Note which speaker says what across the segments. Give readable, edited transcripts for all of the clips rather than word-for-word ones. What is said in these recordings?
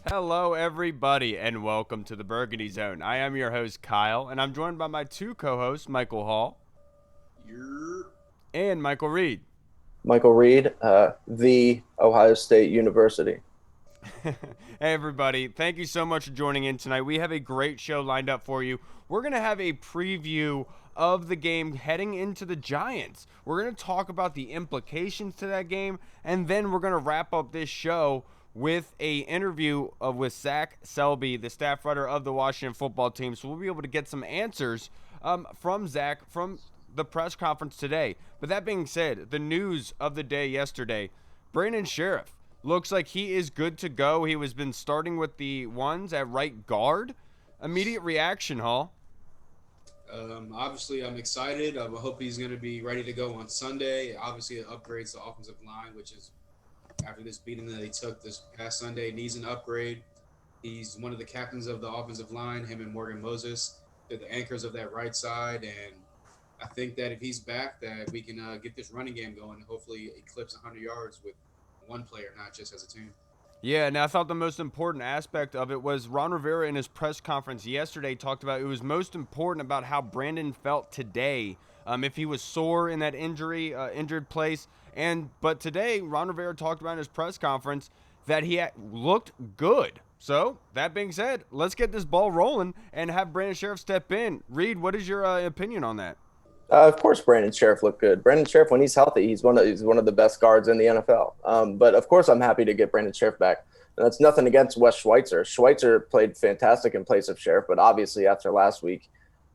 Speaker 1: Hello, everybody, and welcome to the Burgundy Zone. I am your host, Kyle, and I'm joined by my two co-hosts, Michael Hall
Speaker 2: You're
Speaker 1: and Michael Reed.
Speaker 3: Michael Reed, the Ohio State University.
Speaker 1: Hey, everybody, thank you so much for joining in tonight. We have a great show lined up for you. We're going to have a preview of the game heading into the Giants. We're going to talk about the implications to that game, and then we're going to wrap up this show with a interview with Zach Selby, the staff writer of the Washington football team. So we'll be able to get some answers from Zach from the press conference today. But that being said, the news of the day yesterday, Brandon Scherff looks like he is good to go. He has been starting with the ones at right guard. Immediate reaction, Hall.
Speaker 2: obviously I'm excited. I hope he's going to be ready to go on Sunday. Obviously, it upgrades the offensive line, which is after this beating that he took this past Sunday, needs an upgrade. He's one of the captains of the offensive line. Him and Morgan Moses, they're the anchors of that right side, and I think that if he's back, that we can get this running game going. Hopefully, eclipse 100 yards with one player, not just as a team.
Speaker 1: Yeah, and I thought the most important aspect of it was Ron Rivera in his press conference yesterday talked about it was most important about how Brandon felt today, if he was sore in that injured place. But today, Ron Rivera talked about in his press conference that he looked good. So, that being said, let's get this ball rolling and have Brandon Scherff step in. Reed, what is your opinion on that?
Speaker 3: Of course, Brandon Scherff looked good. Brandon Scherff, when he's healthy, he's one of the best guards in the NFL. But of course, I'm happy to get Brandon Scherff back. And that's nothing against Wes Schweitzer. Schweitzer played fantastic in place of Scherff, but obviously after last week,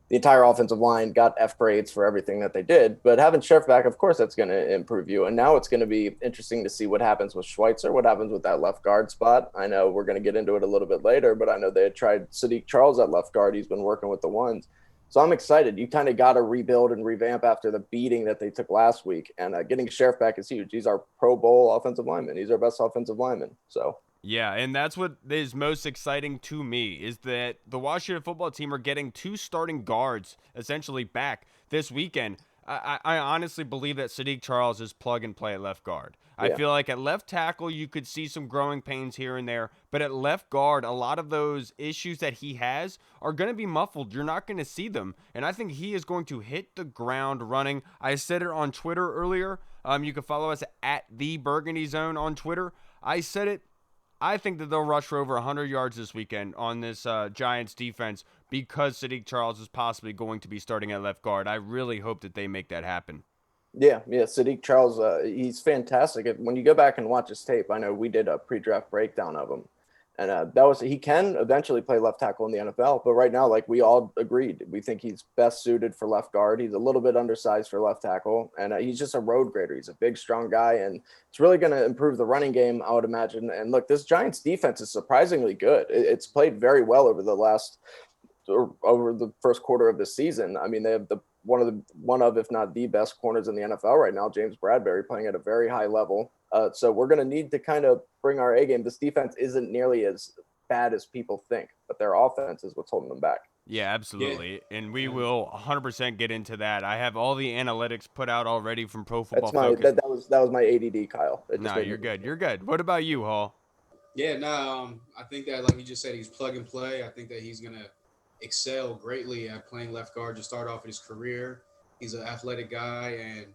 Speaker 3: the entire offensive line got F grades for everything that they did. But having Scherff back, of course, that's going to improve you. And now it's going to be interesting to see what happens with Schweitzer, what happens with that left guard spot. I know we're going to get into it a little bit later, but I know they had tried Saahdiq Charles at left guard. He's been working with the ones. So I'm excited. You kind of got to rebuild and revamp after the beating that they took last week. And getting Scherff back is huge. He's our Pro Bowl offensive lineman. He's our best offensive lineman. So
Speaker 1: yeah, and that's what is most exciting to me is that the Washington football team are getting two starting guards essentially back this weekend. I honestly believe that Saahdiq Charles is plug and play at left guard. I feel like at left tackle, you could see some growing pains here and there. But at left guard, a lot of those issues that he has are going to be muffled. You're not going to see them. And I think he is going to hit the ground running. I said it on Twitter earlier. You can follow us at the Burgundy Zone on Twitter. I said it. I think that they'll rush for over 100 yards this weekend on this Giants defense because Saahdiq Charles is possibly going to be starting at left guard. I really hope that they make that happen.
Speaker 3: Yeah, Saahdiq Charles, he's fantastic. When you go back and watch his tape, I know we did a pre-draft breakdown of him. And he can eventually play left tackle in the NFL. But right now, like we all agreed, we think he's best suited for left guard. He's a little bit undersized for left tackle. And he's just a road grader. He's a big, strong guy. And it's really going to improve the running game, I would imagine. And look, this Giants defense is surprisingly good. It's played very well over the first quarter of the season. I mean, they have one of, if not the best corners in the NFL right now, James Bradbury, playing at a very high level. So we're going to need to kind of bring our A game. This defense isn't nearly as bad as people think, but their offense is what's holding them back.
Speaker 1: Yeah, absolutely. Yeah. And we will 100% get into that. I have all the analytics put out already from Pro Football Focus.
Speaker 3: That was my ADD, Kyle.
Speaker 1: No, you're good. You're good. What about you, Hall?
Speaker 2: Yeah, no, I think that, like you just said, he's plug and play. I think that he's going to excel greatly at playing left guard to start off his career. He's an athletic guy, and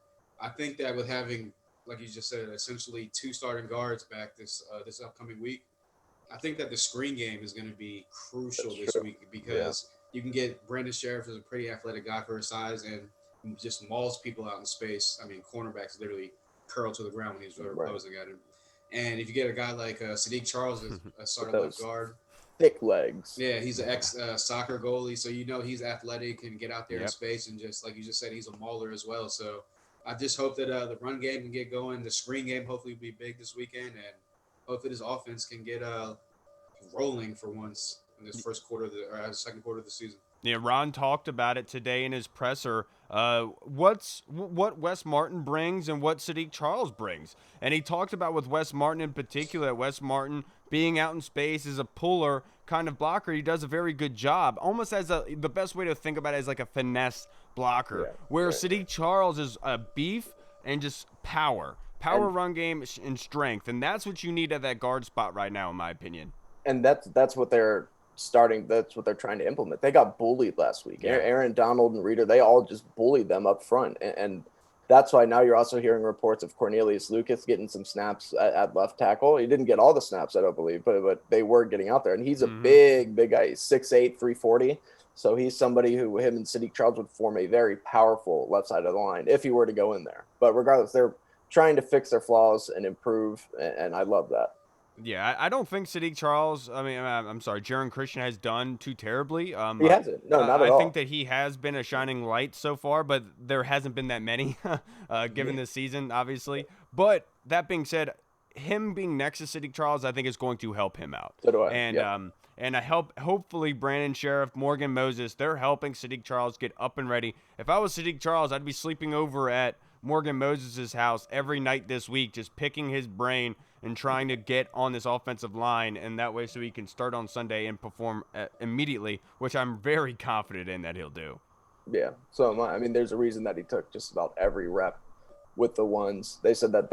Speaker 2: I think that with having, like you just said, essentially two starting guards back this upcoming week, I think that the screen game is going to be crucial this week because you can get Brandon Scherff as a pretty athletic guy for his size and just mauls people out in space. I mean, cornerbacks literally curl to the ground when he's opposing at him. And if you get a guy like Saahdiq Charles as a starting left guard,
Speaker 3: thick legs.
Speaker 2: Yeah, he's an ex-soccer goalie, so he's athletic and get out there in space, and just like you just said, he's a mauler as well. So I just hope that the run game can get going. The screen game hopefully will be big this weekend, and hopefully this offense can get rolling for once in this second quarter of the season.
Speaker 1: Yeah, Ron talked about it today in his presser. What Wes Martin brings and what Saahdiq Charles brings, and he talked about with Wes Martin in particular. Wes Martin being out in space as a puller kind of blocker, he does a very good job. Almost as the best way to think about it is like a finesse blocker, where Saahdiq Charles is a beef and just power run game and strength, and that's what you need at that guard spot right now, in my opinion.
Speaker 3: And that's what they're starting. That's what they're trying to implement. They got bullied last week.
Speaker 1: Yeah.
Speaker 3: Aaron Donald and Reeder, they all just bullied them up front. And that's why now you're also hearing reports of Cornelius Lucas getting some snaps at left tackle. He didn't get all the snaps, I don't believe, but they were getting out there. And he's a big guy. He's 6'8", 340. So he's somebody who him and Saahdiq Charles would form a very powerful left side of the line if he were to go in there. But regardless, they're trying to fix their flaws and improve, and I love that.
Speaker 1: Yeah, I don't think Saahdiq Charles, I'm sorry, Jaron Christian has done too terribly.
Speaker 3: He hasn't. No, not at
Speaker 1: I
Speaker 3: all.
Speaker 1: think that he has been a shining light so far, but there hasn't been that many given this season, obviously. But that being said, him being next to Saahdiq Charles, I think is going to help him out.
Speaker 3: So do I.
Speaker 1: And hopefully Brandon Scherff, Morgan Moses, they're helping Saahdiq Charles get up and ready. If I was Saahdiq Charles, I'd be sleeping over at Morgan Moses' house every night this week, just picking his brain and trying to get on this offensive line, and that way so he can start on Sunday and perform immediately, which I'm very confident in that he'll do.
Speaker 3: Yeah. So, I mean, there's a reason that he took just about every rep with the ones. They said that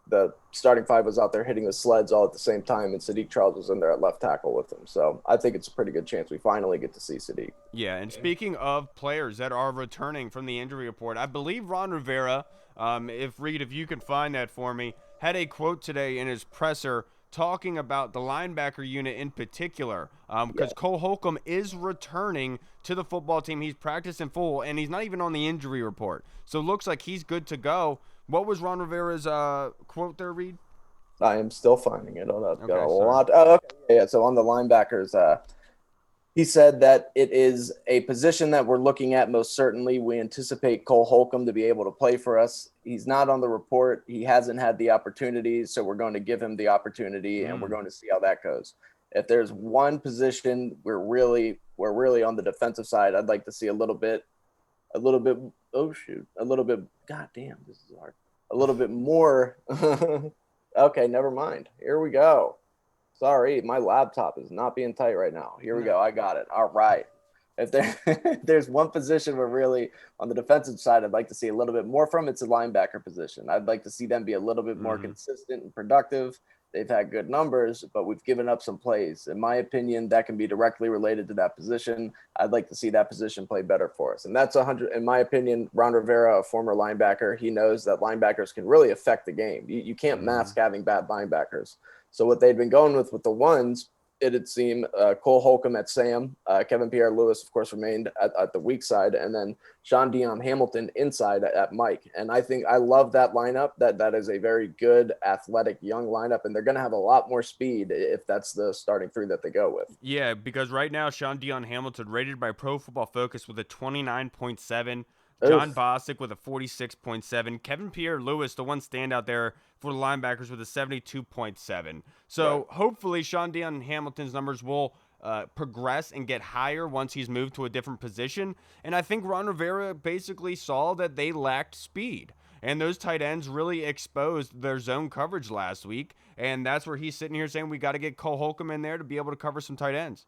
Speaker 3: the starting five was out there hitting the sleds all at the same time, and Saahdiq Charles was in there at left tackle with them. So I think it's a pretty good chance we finally get to see Saahdiq.
Speaker 1: Yeah, and speaking of players that are returning from the injury report, I believe Ron Rivera, if you can find that for me, had a quote today in his presser talking about the linebacker unit in particular, because Cole Holcomb is returning to the football team. He's practiced in full, and he's not even on the injury report. So it looks like he's good to go. What was Ron Rivera's quote there, Reed?
Speaker 3: I am still finding it. Hold up.
Speaker 1: Okay,
Speaker 3: got a
Speaker 1: sorry.
Speaker 3: lot. Oh, okay. Yeah. So on the linebackers, he said that it is a position that we're looking at most certainly. We anticipate Cole Holcomb to be able to play for us. He's not on the report. He hasn't had the opportunities, so we're going to give him the opportunity, and we're going to see how that goes. If there's one position we're really on the defensive side, I'd like to see a little bit. Oh shoot, a little bit. God damn, this is hard. A little bit more. Okay, never mind. Here we go. Sorry, my laptop is not being tight right now. Here we go. I got it. All right. If there's one position where really on the defensive side I'd like to see a little bit more from, it's a linebacker position. I'd like to see them be a little bit more consistent and productive. They've had good numbers, but we've given up some plays. In my opinion, that can be directly related to that position. I'd like to see that position play better for us. And that's 100, in my opinion, Ron Rivera, a former linebacker, he knows that linebackers can really affect the game. You can't mask having bad linebackers. So what they've been going with the ones, it'd seem Cole Holcomb at Sam, Kevin Pierre-Louis, of course, remained at the weak side, and then Sean Dion Hamilton inside at Mike. And I think I love that lineup. That is a very good, athletic, young lineup, and they're going to have a lot more speed if that's the starting three that they go with.
Speaker 1: Yeah, because right now, Sean Dion Hamilton rated by Pro Football Focus with a 29.7. John Bostic with a 46.7. Kevin Pierre-Louis, the one standout there for the linebackers, with a 72.7. So hopefully Sean Dion Hamilton's numbers will progress and get higher once he's moved to a different position. And I think Ron Rivera basically saw that they lacked speed. And those tight ends really exposed their zone coverage last week. And that's where he's sitting here saying we got to get Cole Holcomb in there to be able to cover some tight ends.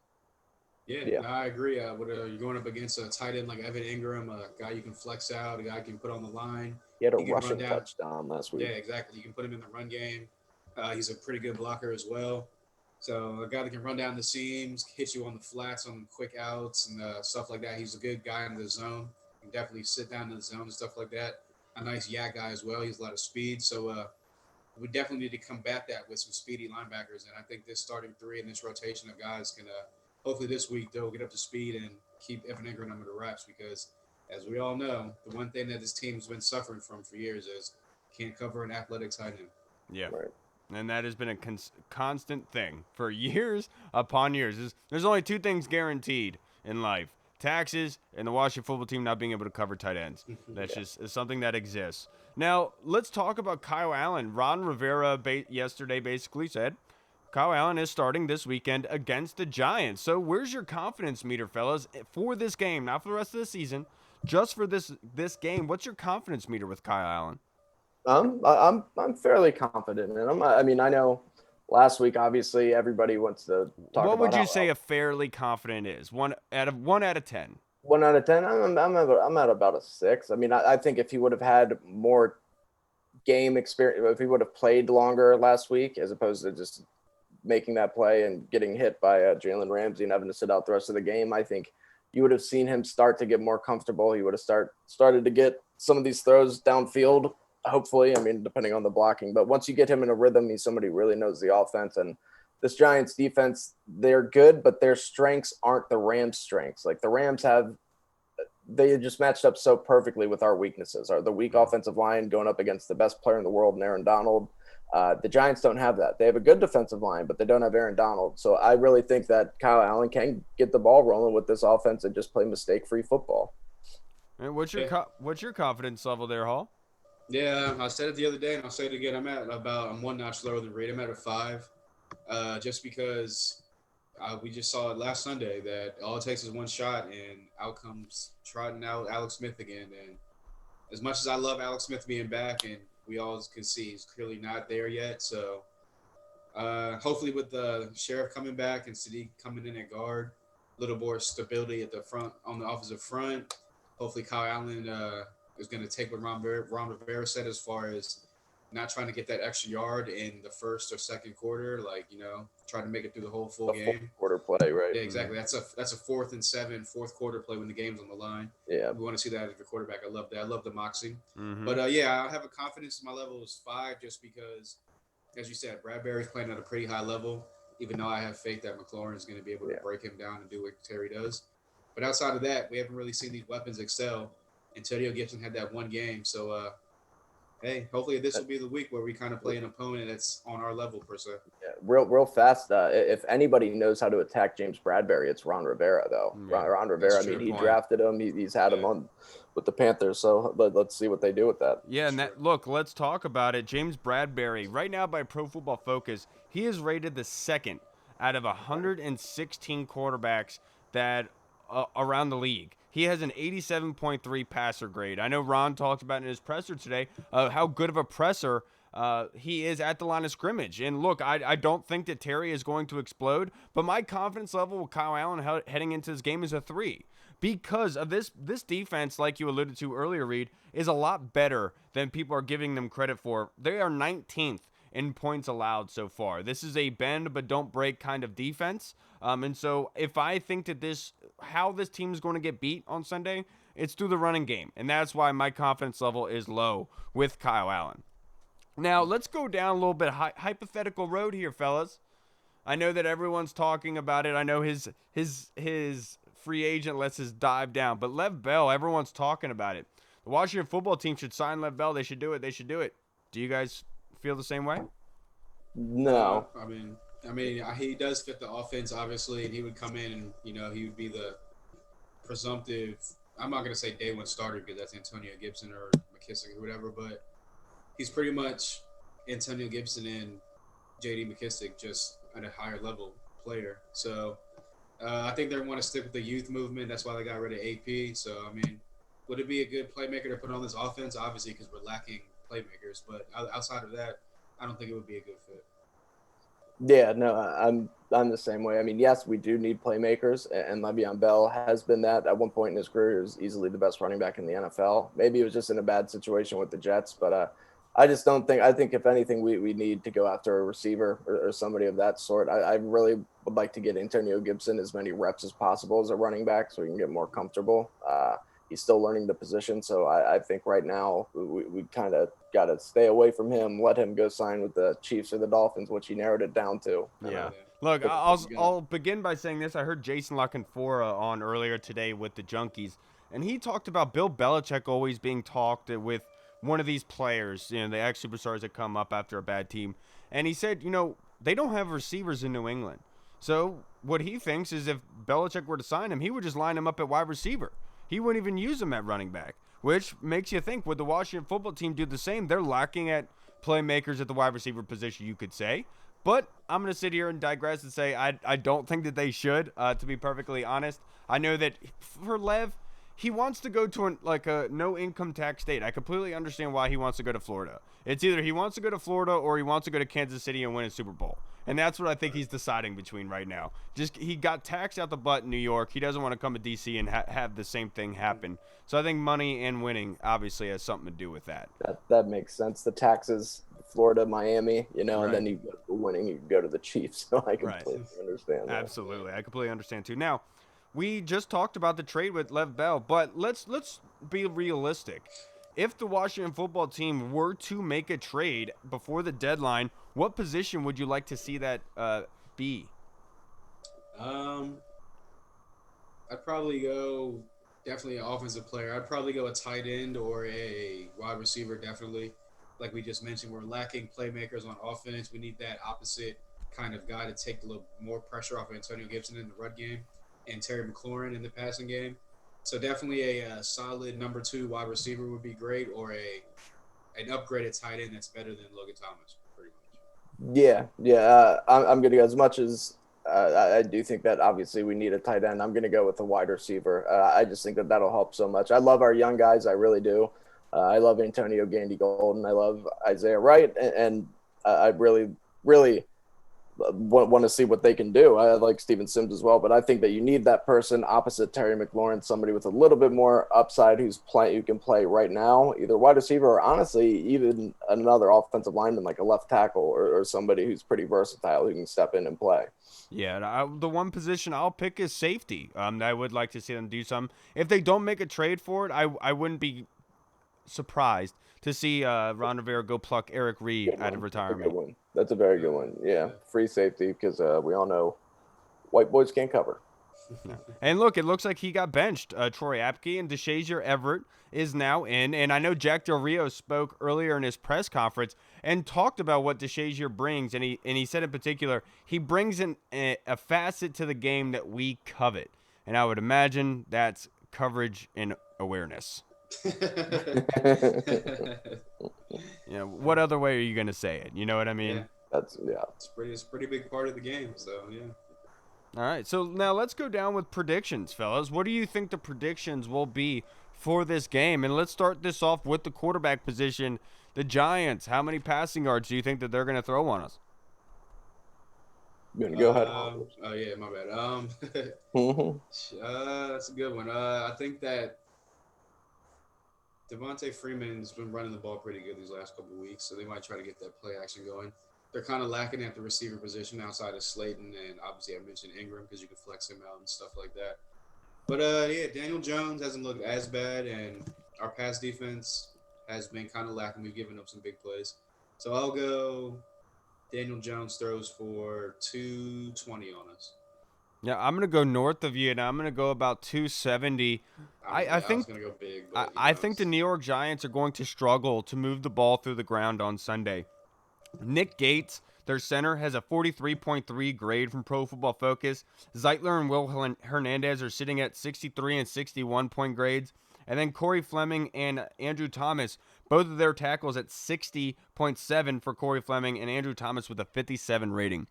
Speaker 2: Yeah, no, I agree. You're going up against a tight end like Evan Ingram, a guy you can flex out, a guy you can put on the line.
Speaker 3: He had a rushing touchdown last week.
Speaker 2: Yeah, exactly. You can put him in the run game. He's a pretty good blocker as well. So a guy that can run down the seams, hit you on the flats, on quick outs and stuff like that. He's a good guy in the zone. He can definitely sit down in the zone and stuff like that. A nice yak guy as well. He's a lot of speed. So we definitely need to combat that with some speedy linebackers. And I think this starting three and this rotation of guys can hopefully this week they'll get up to speed and keep Evan Ingram under the wraps, because as we all know, the one thing that this team's been suffering from for years is can't cover an athletic tight end.
Speaker 1: Yeah. Right. And that has been a constant thing for years upon years. There's only two things guaranteed in life: taxes and the Washington football team not being able to cover tight ends. That's just something that exists. Now, let's talk about Kyle Allen. Ron Rivera yesterday basically said Kyle Allen is starting this weekend against the Giants. So where's your confidence meter, fellas, for this game? Not for the rest of the season, just for this game. What's your confidence meter with Kyle Allen?
Speaker 3: I'm fairly confident in him. I mean, I know last week, obviously, everybody wants to talk about.
Speaker 1: What would you say a fairly confident is? 1 out of 10. 1
Speaker 3: out of 10. I'm at about a 6. I mean, I think if he would have had more game experience, if he would have played longer last week, as opposed to just making that play and getting hit by Jalen Ramsey and having to sit out the rest of the game, I think you would have seen him start to get more comfortable. He would have started to get some of these throws downfield, hopefully. I mean, depending on the blocking. But once you get him in a rhythm, he's somebody who really knows the offense. And this Giants defense, they're good, but their strengths aren't the Rams' strengths. Like the Rams they just matched up so perfectly with our weaknesses. The weak offensive line going up against the best player in the world, Aaron Donald. The Giants don't have that. They have a good defensive line, but they don't have Aaron Donald. So I really think that Kyle Allen can get the ball rolling with this offense and just play mistake-free football.
Speaker 1: And what's your confidence level there, Hall?
Speaker 2: Yeah, I said it the other day, and I'll say it again. I'm one notch lower than Reed. I'm at a 5, just because we just saw it last Sunday that all it takes is one shot, and out comes trotting out Alex Smith again. And as much as I love Alex Smith being back, and we all can see he's clearly not there yet. So hopefully with the Scherff coming back and Saahdiq coming in at guard, a little more stability at the front on the offensive front. Hopefully Kyle Allen is going to take what Ron Rivera said as far as not trying to get that extra yard in the first or second quarter, trying to make it through the whole full game.
Speaker 3: Quarter play, right?
Speaker 2: Yeah, exactly. That's a 4th and 7, fourth quarter play when the game's on the line.
Speaker 3: Yeah,
Speaker 2: we want to see that as a quarterback. I love that. I love the moxie.
Speaker 1: Mm-hmm.
Speaker 2: But I have a confidence in my level is 5, just because, as you said, Bradbury's playing at a pretty high level. Even though I have faith that McLaurin is going to be able to break him down and do what Terry does. But outside of that, we haven't really seen these weapons excel. Antonio Gibson had that one game, so. Hey, hopefully this will be the week where we kind of play an opponent that's on our level, per se. Yeah,
Speaker 3: real fast. If anybody knows how to attack James Bradbury, it's Ron Rivera, though.
Speaker 1: Yeah,
Speaker 3: Ron Rivera, he drafted him. He's had him on with the Panthers, so let's see what they do with that.
Speaker 1: Yeah, and look, let's talk about it. James Bradbury, right now by Pro Football Focus, he is rated the 2nd out of 116 quarterbacks that around the league. He has an 87.3 passer grade. I know Ron talked about in his presser today how good of a presser he is at the line of scrimmage. And look, I don't think that Terry is going to explode, but my confidence level with Kyle Allen heading into this game is a 3. Because of this defense, like you alluded to earlier, Reed, is a lot better than people are giving them credit for. They are 19th in points allowed so far. This is a bend but don't break kind of defense. And so if I think that how this team is going to get beat on Sunday, it's through the running game. And that's why my confidence level is low with Kyle Allen. Now, let's go down a little bit hypothetical road here, fellas. I know that everyone's talking about it. I know his free agent lets us dive down. But Lev Bell, everyone's talking about it. The Washington football team should sign Lev Bell. They should do it. Do you guys feel the same way?
Speaker 3: No.
Speaker 2: I mean, he does fit the offense, obviously, and he would come in and, he would be the presumptive, I'm not going to say day one starter because that's Antonio Gibson or McKissick or whatever, but he's pretty much Antonio Gibson and J.D. McKissick, just at a higher level player. So I think they want to stick with the youth movement. That's why they got rid of AP. So, would it be a good playmaker to put on this offense? Obviously, because we're lacking playmakers. But outside of that, I don't think it would be a good fit.
Speaker 3: Yeah, no, I'm the same way. Yes, we do need playmakers, and Le'Veon Bell has been that. At one point in his career, he was easily the best running back in the NFL. Maybe he was just in a bad situation with the Jets, but I just don't think – I think if anything, we need to go after a receiver or somebody of that sort. I really would like to get Antonio Gibson as many reps as possible as a running back so we can get more comfortable. He's still learning the position, so I think right now we kind of got to stay away from him, let him go sign with the Chiefs or the Dolphins, which he narrowed it down to.
Speaker 1: Yeah. Look, I'll begin by saying this. I heard Jason LaCanfora on earlier today with the Junkies, and he talked about Bill Belichick always being talked with one of these players, the ex-superstars that come up after a bad team. And he said, they don't have receivers in New England. So what he thinks is if Belichick were to sign him, he would just line him up at wide receiver. He wouldn't even use him at running back, which makes you think, would the Washington football team do the same? They're lacking at playmakers at the wide receiver position, you could say. But I'm going to sit here and digress and say I don't think that they should, to be perfectly honest. I know that for Lev, he wants to go to a no-income tax state. I completely understand why he wants to go to Florida. It's either he wants to go to Florida or he wants to go to Kansas City and win a Super Bowl. And that's what I think he's deciding between right now. He got taxed out the butt in New York. He doesn't want to come to D.C. and have the same thing happen. So I think money and winning obviously has something to do with that.
Speaker 3: That makes sense. The taxes Florida, Miami, and
Speaker 1: Right.
Speaker 3: then you go winning, you go to the Chiefs. So I
Speaker 1: Right.
Speaker 3: completely understand that.
Speaker 1: Absolutely. I completely understand too. Now, we just talked about the trade with Lev Bell, but let's be realistic. If the Washington football team were to make a trade before the deadline, what position would you like to see that be?
Speaker 2: I'd probably go definitely an offensive player. I'd probably go a tight end or a wide receiver, definitely. Like we just mentioned, we're lacking playmakers on offense. We need that opposite kind of guy to take a little more pressure off of Antonio Gibson in the run game and Terry McLaurin in the passing game. So definitely a solid number 2 wide receiver would be great, or an upgraded tight end that's better than Logan Thomas, pretty much.
Speaker 3: Yeah. I'm going to go as much as I do think that obviously we need a tight end. I'm going to go with a wide receiver. I just think that that'll help so much. I love our young guys. I really do. I love Antonio Gandy Golden. I love Isaiah Wright. And I really, really want to see what they can do. I like Steven Sims as well, but I think that you need that person opposite Terry McLaurin, somebody with a little bit more upside who can play right now, either wide receiver or honestly even another offensive lineman like a left tackle or somebody who's pretty versatile who can step in and play.
Speaker 1: Yeah, the one position I'll pick is safety. I would like to see them do some. If they don't make a trade for it, I wouldn't be surprised to see Ron Rivera go pluck Eric Reed out of retirement.
Speaker 3: That's a very good one. Yeah, free safety because we all know white boys can't cover.
Speaker 1: Yeah. And look, it looks like he got benched. Troy Apke and DeShazier Everett is now in. And I know Jack Del Rio spoke earlier in his press conference and talked about what DeShazier brings. And he said in particular, he brings in a facet to the game that we covet. And I would imagine that's coverage and awareness. What other way are you going to say it? You know what I mean?
Speaker 2: Yeah. It's a pretty big part of the game. So, yeah.
Speaker 1: All right, so now let's go down with predictions, fellas. What do you think the predictions will be for this game? And let's start this off with the quarterback position. The Giants, how many passing yards do you think that they're going to throw on us?
Speaker 3: Go ahead.
Speaker 2: Oh, yeah, my bad. That's a good one. I think that Devontae Freeman's been running the ball pretty good these last couple of weeks, so they might try to get that play action going. They're kind of lacking at the receiver position outside of Slayton, and obviously I mentioned Ingram because you could flex him out and stuff like that. But, Daniel Jones hasn't looked as bad, and our pass defense has been kind of lacking. We've given up some big plays. So I'll go Daniel Jones throws for 220 on us.
Speaker 1: Yeah, I'm going to go north of you, and I'm going to go about 270. I think
Speaker 2: was going to go big. But
Speaker 1: I think the New York Giants are going to struggle to move the ball through the ground on Sunday. Nick Gates, their center, has a 43.3 grade from Pro Football Focus. Zeitler and Will Hernandez are sitting at 63 and 61 point grades. And then Corey Fleming and Andrew Thomas, both of their tackles at 60.7 for Corey Fleming and Andrew Thomas with a 57 rating.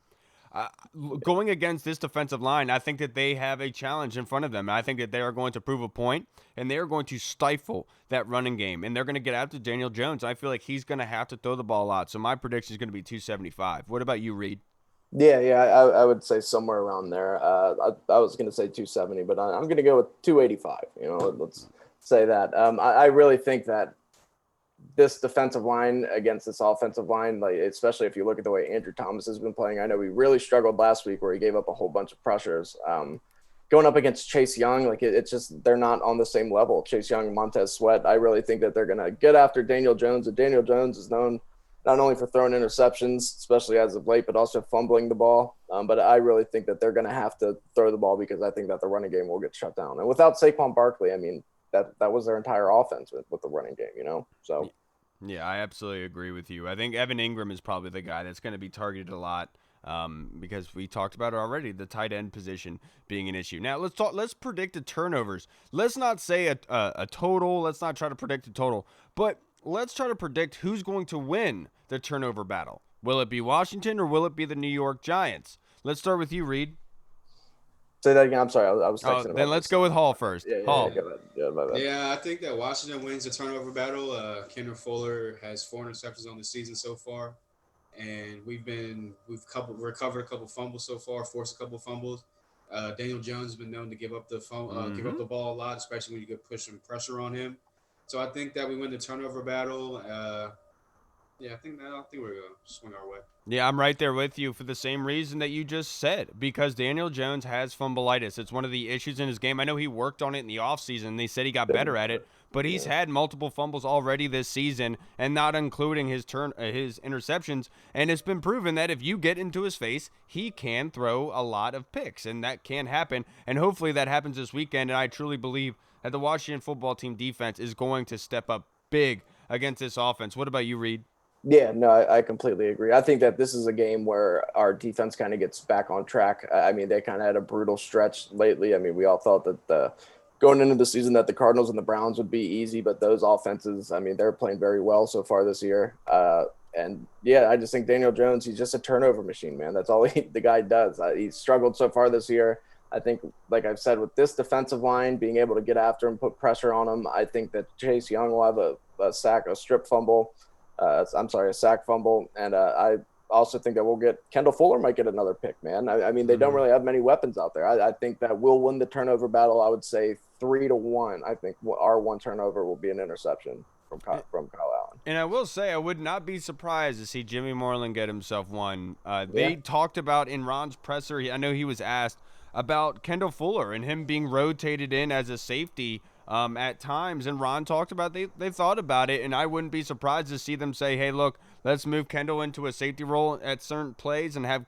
Speaker 1: Going against this defensive line, I think that they have a challenge in front of them. I think that they are going to prove a point, and they are going to stifle that running game, and they're going to get after Daniel Jones. I feel like he's going to have to throw the ball a lot, so my prediction is going to be 275. What about you, Reed?
Speaker 3: Yeah, I would say somewhere around there. I was going to say 270, but I'm going to go with 285. Let's say that. I really think that this defensive line against this offensive line, like especially if you look at the way Andrew Thomas has been playing, I know he really struggled last week where he gave up a whole bunch of pressures. Going up against Chase Young, like it's just they're not on the same level. Chase Young and Montez Sweat, I really think that they're going to get after Daniel Jones. And Daniel Jones is known not only for throwing interceptions, especially as of late, but also fumbling the ball. But I really think that they're going to have to throw the ball because I think that the running game will get shut down. And without Saquon Barkley, I mean, that was their entire offense with the running game, So
Speaker 1: yeah, I absolutely agree with you. I think Evan Ingram is probably the guy that's going to be targeted a lot because we talked about it already, the tight end position being an issue. Now let's predict the turnovers. Let's not say a total. Let's not try to predict a total, but let's try to predict who's going to win the turnover battle. Will it be Washington or will it be the New York Giants? Let's start with you, Reed.
Speaker 3: Say that again. I'm sorry. I was texting.
Speaker 1: Then let's go with Hall first. Hall.
Speaker 2: Yeah, I think that Washington wins the turnover battle. Kendrick Fuller has 4 interceptions on the season so far, and we've recovered a couple fumbles so far, forced a couple fumbles. Daniel Jones has been known to give up the ball a lot, especially when you get push some pressure on him. So I think that we win the turnover battle. Yeah, I don't think we're gonna swing our way.
Speaker 1: Yeah, I'm right there with you for the same reason that you just said, because Daniel Jones has fumbleitis. It's one of the issues in his game. I know he worked on it in the offseason. They said he got better at it, but he's had multiple fumbles already this season, and not including his interceptions. And it's been proven that if you get into his face, he can throw a lot of picks, and that can happen. And hopefully that happens this weekend. And I truly believe that the Washington football team defense is going to step up big against this offense. What about you, Reed?
Speaker 3: Yeah, no, I completely agree. I think that this is a game where our defense kind of gets back on track. I mean, they kind of had a brutal stretch lately. I mean, we all thought that going into the season that the Cardinals and the Browns would be easy, but those offenses, I mean, they're playing very well so far this year. And yeah, I just think Daniel Jones, he's just a turnover machine, man. That's all the guy does. He's struggled so far this year. I think, like I've said, with this defensive line being able to get after him, put pressure on him, I think that Chase Young will have a strip fumble. A sack fumble. And I also think that we'll get Kendall Fuller might get another pick, man. I mean, they don't really have many weapons out there. I think that we'll win the turnover battle. I would say 3-1. I think our one turnover will be an interception from Kyle Allen.
Speaker 1: And I will say, I would not be surprised to see Jimmy Moreland get himself one. They
Speaker 3: Yeah.
Speaker 1: talked about in Ron's presser, I know he was asked about Kendall Fuller and him being rotated in as a safety at times. And Ron talked about they thought about it, and I wouldn't be surprised to see them say, hey, look, let's move Kendall into a safety role at certain plays and have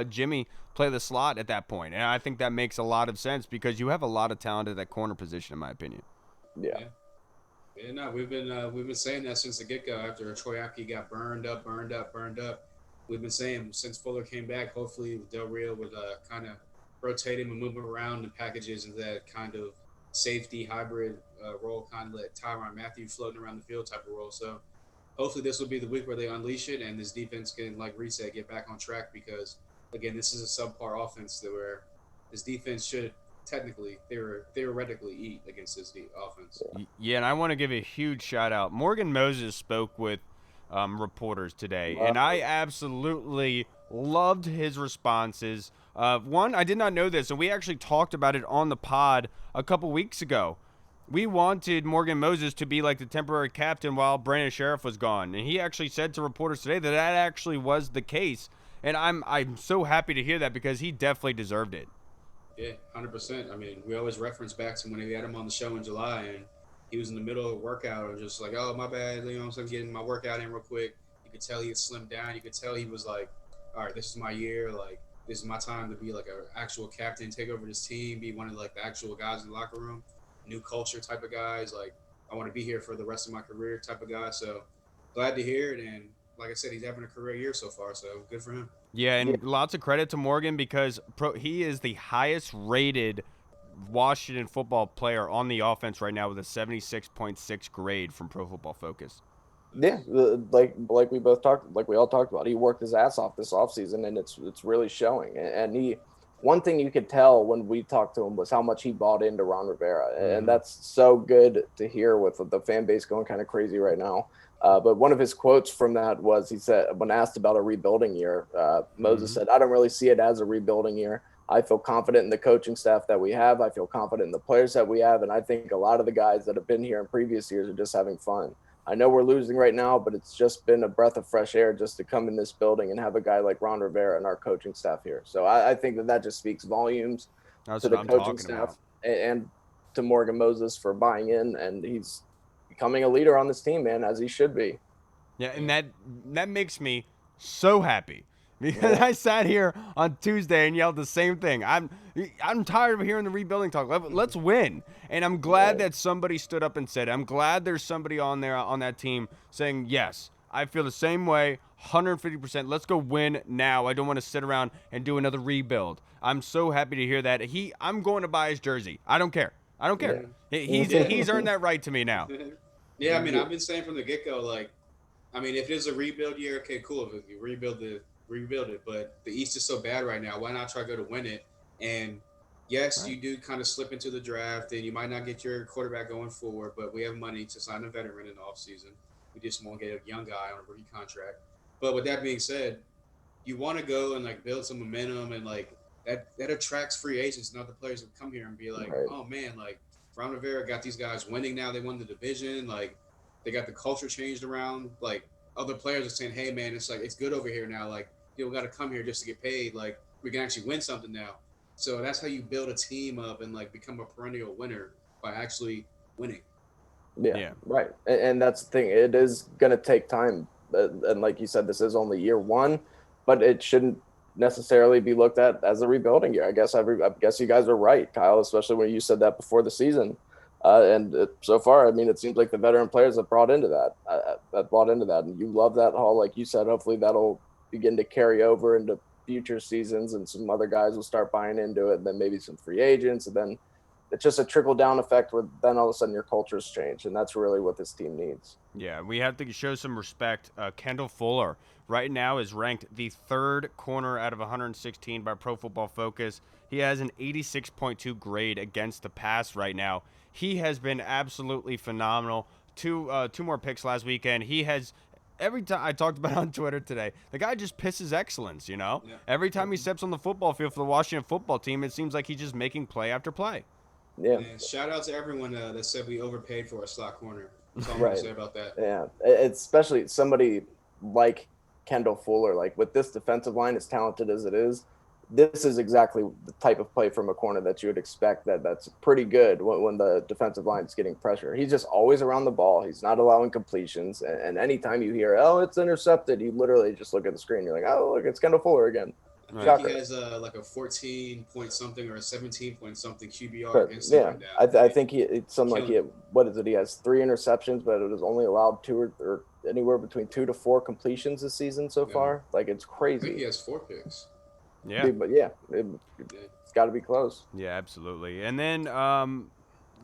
Speaker 1: Jimmy play the slot at that point. And I think that makes a lot of sense because you have a lot of talent at that corner position, in my opinion.
Speaker 3: Yeah.
Speaker 2: Yeah, no, we've been saying that since the get go. After Troyaki got burned up, we've been saying since Fuller came back. Hopefully, Del Rio would kind of rotate him and move him around in packages into that kind of safety hybrid role, kind of let Tyrann Mathieu floating around the field type of role. So hopefully, this will be the week where they unleash it and this defense can, like Reed said, get back on track because again, this is a subpar offense that where this defense should technically theoretically eat against this offense.
Speaker 1: Yeah, and I want to give a huge shout out. Morgan Moses spoke with reporters today, and I absolutely loved his responses. One, I did not know this, and we actually talked about it on the pod a couple weeks ago. We wanted Morgan Moses to be like the temporary captain while Brandon Scherff was gone, and he actually said to reporters today that that actually was the case. And I'm so happy to hear that because he definitely deserved it.
Speaker 2: Yeah, 100%. I mean, we always reference back to when we had him on the show in July, and he was in the middle of a workout and just like, oh, my bad, you know, I'm getting my workout in real quick. You could tell he had slimmed down. You could tell he was like, all right, this is my year. Like, this is my time to be like an actual captain, take over this team, be one of like the actual guys in the locker room, new culture type of guys. Like, I want to be here for the rest of my career type of guy. So glad to hear it. And like I said, he's having a career year so far. So good for him.
Speaker 1: Yeah, and lots of credit to Morgan because he is the highest rated Washington football player on the offense right now with a 76.6 grade from Pro Football Focus.
Speaker 3: Yeah, like we all talked about. He worked his ass off this offseason, and it's really showing. And one thing you could tell when we talked to him was how much he bought into Ron Rivera, and that's so good to hear with the fan base going kind of crazy right now. But one of his quotes from that was, he said, when asked about a rebuilding year, Moses said, "I don't really see it as a rebuilding year. I feel confident in the coaching staff that we have. I feel confident in the players that we have, and I think a lot of the guys that have been here in previous years are just having fun. I know we're losing right now, but it's just been a breath of fresh air just to come in this building and have a guy like Ron Rivera and our coaching staff here. So I think that just speaks volumes
Speaker 1: That's
Speaker 3: to
Speaker 1: what
Speaker 3: the
Speaker 1: I'm
Speaker 3: coaching
Speaker 1: talking
Speaker 3: staff
Speaker 1: about.
Speaker 3: and to Morgan Moses for buying in, and he's becoming a leader on this team, man, as he should be.
Speaker 1: Yeah, and that makes me so happy because I sat here on Tuesday and yelled the same thing. I'm tired of hearing the rebuilding talk. Let's win. And I'm glad that somebody stood up and said it. I'm glad there's somebody on there on that team saying, yes, I feel the same way, 150%. Let's go win now. I don't want to sit around and do another rebuild. I'm so happy to hear that. I'm going to buy his jersey. I don't care. He's earned that right to me now.
Speaker 2: Yeah, I mean, I've been saying from the get go, like, I mean, if it's a rebuild year, okay, cool. If you rebuild it. But the East is so bad right now. Why not try to go to win it? And yes, you do kind of slip into the draft, and you might not get your quarterback going forward. But we have money to sign a veteran in the offseason. We just won't get a young guy on a rookie contract. But with that being said, you want to go and like build some momentum and like that attracts free agents and other players who come here and be like, oh man, like Ron Rivera got these guys winning now. They won the division. Like they got the culture changed around. Like other players are saying, hey man, it's like it's good over here now. Like you don't got to come here just to get paid. Like we can actually win something now. So that's how you build a team up and like become a perennial winner by actually winning.
Speaker 3: Yeah, right. And that's the thing. It is going to take time. And like you said, this is only year one, but it shouldn't necessarily be looked at as a rebuilding year. I guess you guys are right, Kyle, especially when you said that before the season. So far, I mean, it seems like the veteran players have brought into that, and you love that all. Like you said, hopefully that'll begin to carry over into future seasons, and some other guys will start buying into it, and then maybe some free agents, and then it's just a trickle down effect where then all of a sudden your culture's changed, and that's really what this team needs.
Speaker 1: Yeah, we have to show some respect. Kendall Fuller right now is ranked the third corner out of 116 by Pro Football Focus. He has an 86.2 grade against the pass right now. He has been absolutely phenomenal. Two more picks last weekend. He has every time I talked about it on Twitter today, the guy just pisses excellence, you know? Yeah. Every time he steps on the football field for the Washington football team, it seems like he's just making play after play.
Speaker 3: Yeah.
Speaker 2: And shout out to everyone that said we overpaid for a slot corner. That's all I'm going to say about that.
Speaker 3: Yeah. It's especially somebody like Kendall Fuller, like with this defensive line, as talented as it is, this is exactly the type of play from a corner that you would expect that's pretty good when the defensive line is getting pressure. He's just always around the ball. He's not allowing completions. And anytime you hear, oh, it's intercepted, you literally just look at the screen. You're like, oh, look, it's Kendall Fuller again.
Speaker 2: I think he has like a 14 point something or a 17 point something QBR against him right
Speaker 3: now. I think what is it? He has 3 interceptions, but it was only allowed 2 or anywhere between 2 to 4 completions this season so far. Like, it's crazy.
Speaker 2: I think he has 4 picks.
Speaker 3: Yeah. But it's got to be close.
Speaker 1: Yeah, absolutely. And then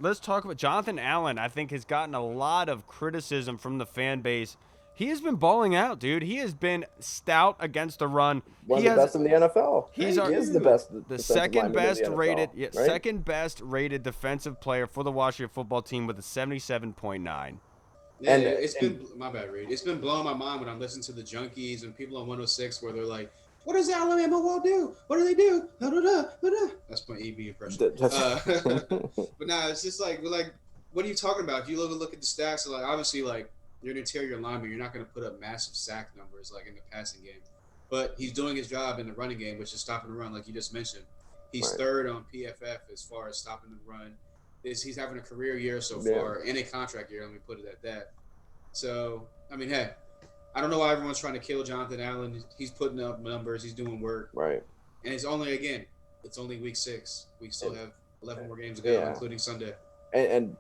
Speaker 1: let's talk about Jonathan Allen. I think has gotten a lot of criticism from the fan base. He has been balling out, dude. He has been stout against the run.
Speaker 3: One of the best in the NFL.
Speaker 1: He
Speaker 3: is the best.
Speaker 1: The second best rated,
Speaker 3: right?
Speaker 1: second best rated defensive player for the Washington football team with a 77.9.
Speaker 2: Yeah, it's been my bad, Reed. It's been blowing my mind when I'm listening to the junkies and people on 106 where they're like, "What does Alabama wall do? What do they do?" Da, da, da, da, da. That's my EB impression. But nah, it's just like, what are you talking about? If you look at the stats, like obviously, like you're an interior lineman, you're not going to put up massive sack numbers like in the passing game. But he's doing his job in the running game, which is stopping the run, like you just mentioned. He's third on PFF as far as stopping the run. He's having a career year so far, and a contract year, let me put it at that. So, I mean, hey, I don't know why everyone's trying to kill Jonathan Allen. He's putting up numbers. He's doing work.
Speaker 3: Right.
Speaker 2: And it's only week 6. We still have 11 more games to go, including Sunday.
Speaker 3: And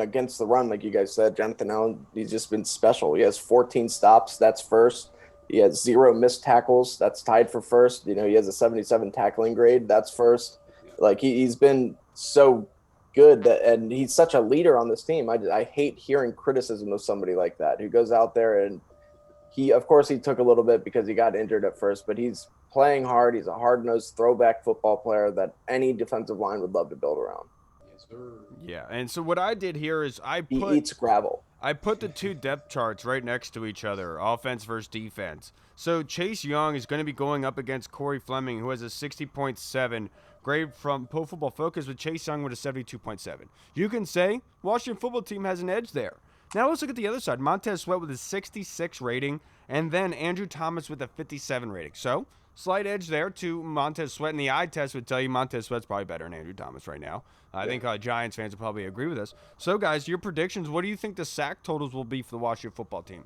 Speaker 3: against the run, like you guys said, Jonathan Allen, he's just been special. He has 14 stops. That's first. He has 0 missed tackles. That's tied for first. You know, he has a 77 tackling grade. That's first. Yeah. Like he's been so good and he's such a leader on this team. I hate hearing criticism of somebody like that who goes out there and of course he took a little bit because he got injured at first, but he's playing hard. He's a hard-nosed throwback football player that any defensive line would love to build around.
Speaker 1: Yeah, and so what I did here is
Speaker 3: he eats gravel.
Speaker 1: I put the 2 depth charts right next to each other, offense versus defense. So Chase Young is going to be going up against Corey Fleming, who has a 60.7 grade from Pro Football Focus, with Chase Young with a 72.7. You can say Washington football team has an edge there. Now let's look at the other side. Montez Sweat with a 66 rating, and then Andrew Thomas with a 57 rating. So slight edge there to Montez Sweat, and the eye test would tell you Montez Sweat's probably better than Andrew Thomas right now. I think Giants fans will probably agree with us. So, guys, your predictions, what do you think the sack totals will be for the Washington football team?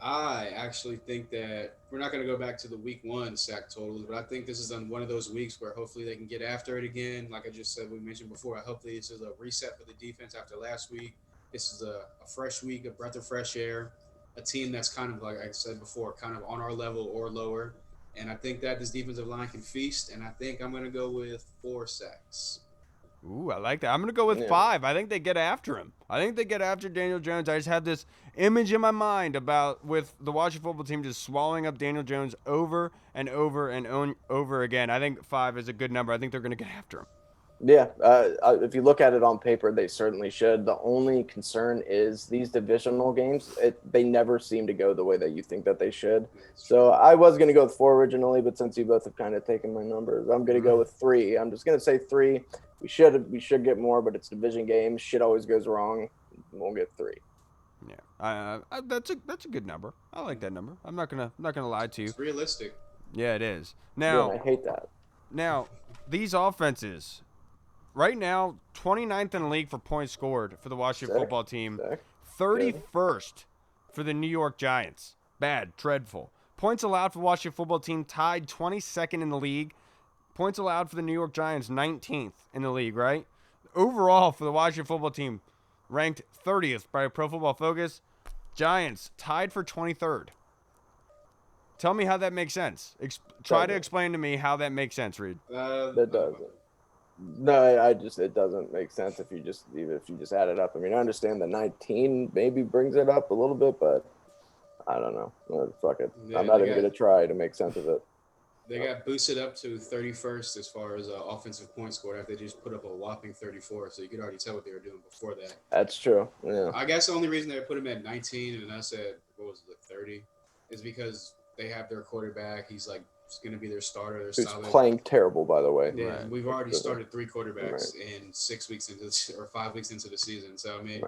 Speaker 2: I actually think that we're not going to go back to the week 1 sack totals, but I think this is on one of those weeks where hopefully they can get after it again. Like I just said, we mentioned before, hopefully this is a reset for the defense after last week. This is a fresh week, a breath of fresh air, a team that's kind of, like I said before, kind of on our level or lower. And I think that this defensive line can feast, and I think I'm going to go with 4 sacks.
Speaker 1: Ooh, I like that. I'm going to go with 5. I think they get after him. I think they get after Daniel Jones. I just have this image in my mind about with the Washington football team just swallowing up Daniel Jones over and over and over again. I think 5 is a good number. I think they're going to get after him.
Speaker 3: Yeah, if you look at it on paper, they certainly should. The only concern is these divisional games, they never seem to go the way that you think that they should. So I was going to go with 4 originally, but since you both have kind of taken my numbers, I'm going to go with 3. I'm just going to say 3. We should get more, but it's division games. Shit always goes wrong. We'll get 3.
Speaker 1: Yeah, that's a good number. I like that number. I'm not gonna lie to you.
Speaker 2: It's realistic.
Speaker 1: Yeah, it is.
Speaker 3: Yeah, and
Speaker 1: Now,
Speaker 3: I hate that.
Speaker 1: these offenses right now, 29th in the league for points scored for the Washington football team,
Speaker 3: Sick.
Speaker 1: 31st for the New York Giants. Bad, dreadful. Points allowed for the Washington football team tied 22nd in the league. Points allowed for the New York Giants 19th in the league, right? Overall for the Washington football team, ranked 30th by Pro Football Focus. Giants tied for 23rd. Tell me how that makes sense. Try to explain to me how that makes sense, Reed.
Speaker 3: That doesn't. No, it doesn't make sense if you just add it up. I mean, I understand the 19 maybe brings it up a little bit, but I don't know. Fuck it.
Speaker 2: Yeah,
Speaker 3: I'm not even gonna try to make sense of it.
Speaker 2: They got boosted up to 31st as far as offensive points scored after they just put up a whopping 34. So you could already tell what they were doing before that.
Speaker 3: That's true. Yeah.
Speaker 2: I guess the only reason they put him at 19 and I said, what was it, 30, is because they have their quarterback. He's going to be their starter. They're
Speaker 3: Who's
Speaker 2: solid.
Speaker 3: playing terrible, by the way.
Speaker 2: Yeah,
Speaker 1: Right.
Speaker 2: we've already started 3 quarterbacks in 6 weeks or 5 weeks into the season. So, I mean,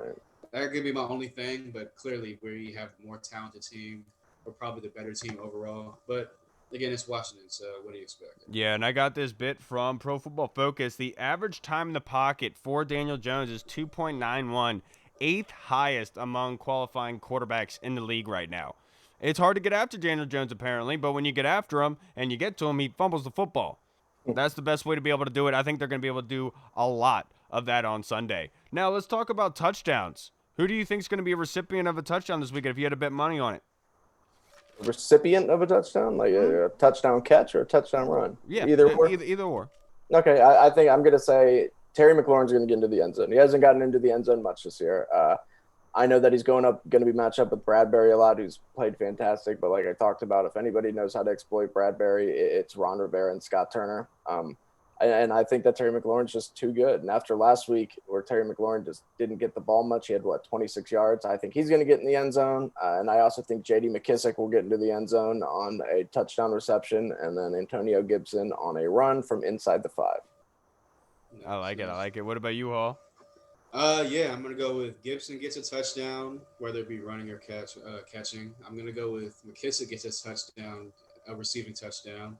Speaker 2: that could be my only thing. But clearly, we have a more talented team. We're probably the better team overall. But again, it's Washington, so what do you expect?
Speaker 1: Yeah, and I got this bit from Pro Football Focus. The average time in the pocket for Daniel Jones is 2.91, 8th highest among qualifying quarterbacks in the league right now. It's hard to get after Daniel Jones, apparently, but when you get after him and you get to him, he fumbles the football. That's the best way to be able to do it. I think they're going to be able to do a lot of that on Sunday. Now, let's talk about touchdowns. Who do you think is going to be a recipient of a touchdown this weekend if you had to bet money on it?
Speaker 3: Recipient of a touchdown, like a touchdown catch or a touchdown run?
Speaker 1: Yeah,
Speaker 3: either or.
Speaker 1: Either or.
Speaker 3: Okay, I think I'm going to say Terry McLaurin's going to get into the end zone. He hasn't gotten into the end zone much this year. I know that he's going to be matched up with Bradbury a lot, who's played fantastic. But like I talked about, if anybody knows how to exploit Bradbury, it's Ron Rivera and Scott Turner. And I think that Terry McLaurin's just too good. And after last week, where Terry McLaurin just didn't get the ball much, he had 26 yards. I think he's going to get in the end zone. And I also think J.D. McKissick will get into the end zone on a touchdown reception, and then Antonio Gibson on a run from inside the 5.
Speaker 1: I like it. What about you, Hall?
Speaker 2: Yeah, I'm gonna go with Gibson gets a touchdown, whether it be running or catching. I'm gonna go with McKissick gets a touchdown, a receiving touchdown,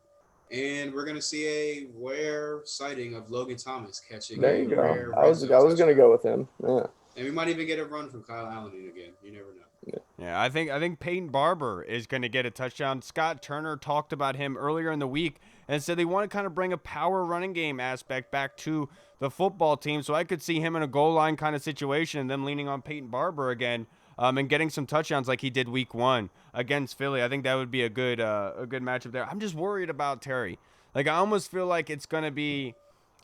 Speaker 2: and we're gonna see a rare sighting of Logan Thomas catching.
Speaker 3: There you go. I was gonna go with him. Yeah.
Speaker 2: And we might even get a run from Kyle Allen again. You never know.
Speaker 1: Yeah, I think Peyton Barber is going to get a touchdown. Scott Turner talked about him earlier in the week and said they want to kind of bring a power running game aspect back to the football team. So I could see him in a goal line kind of situation and them leaning on Peyton Barber again and getting some touchdowns like he did week 1 against Philly. I think that would be a good matchup there. I'm just worried about Terry. Like, I almost feel like it's going to be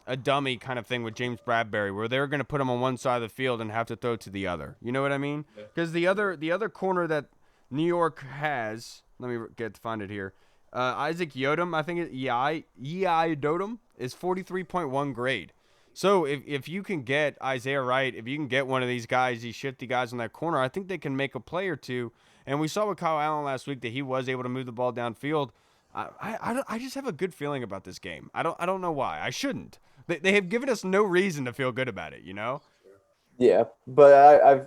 Speaker 1: a dummy kind of thing with James Bradbury, where they're going to put him on one side of the field and have to throw to the other. You know what I mean? Because the other corner that New York has, let me find it here. Isaac Yodom, I think Yodom is 43.1 grade. So if you can get Isaiah Wright, if you can get one of these guys, these shifty guys on that corner, I think they can make a play or two. And we saw with Kyle Allen last week that he was able to move the ball downfield. I just have a good feeling about this game. I don't know why. I shouldn't. They have given us no reason to feel good about it, you know?
Speaker 3: Yeah, but I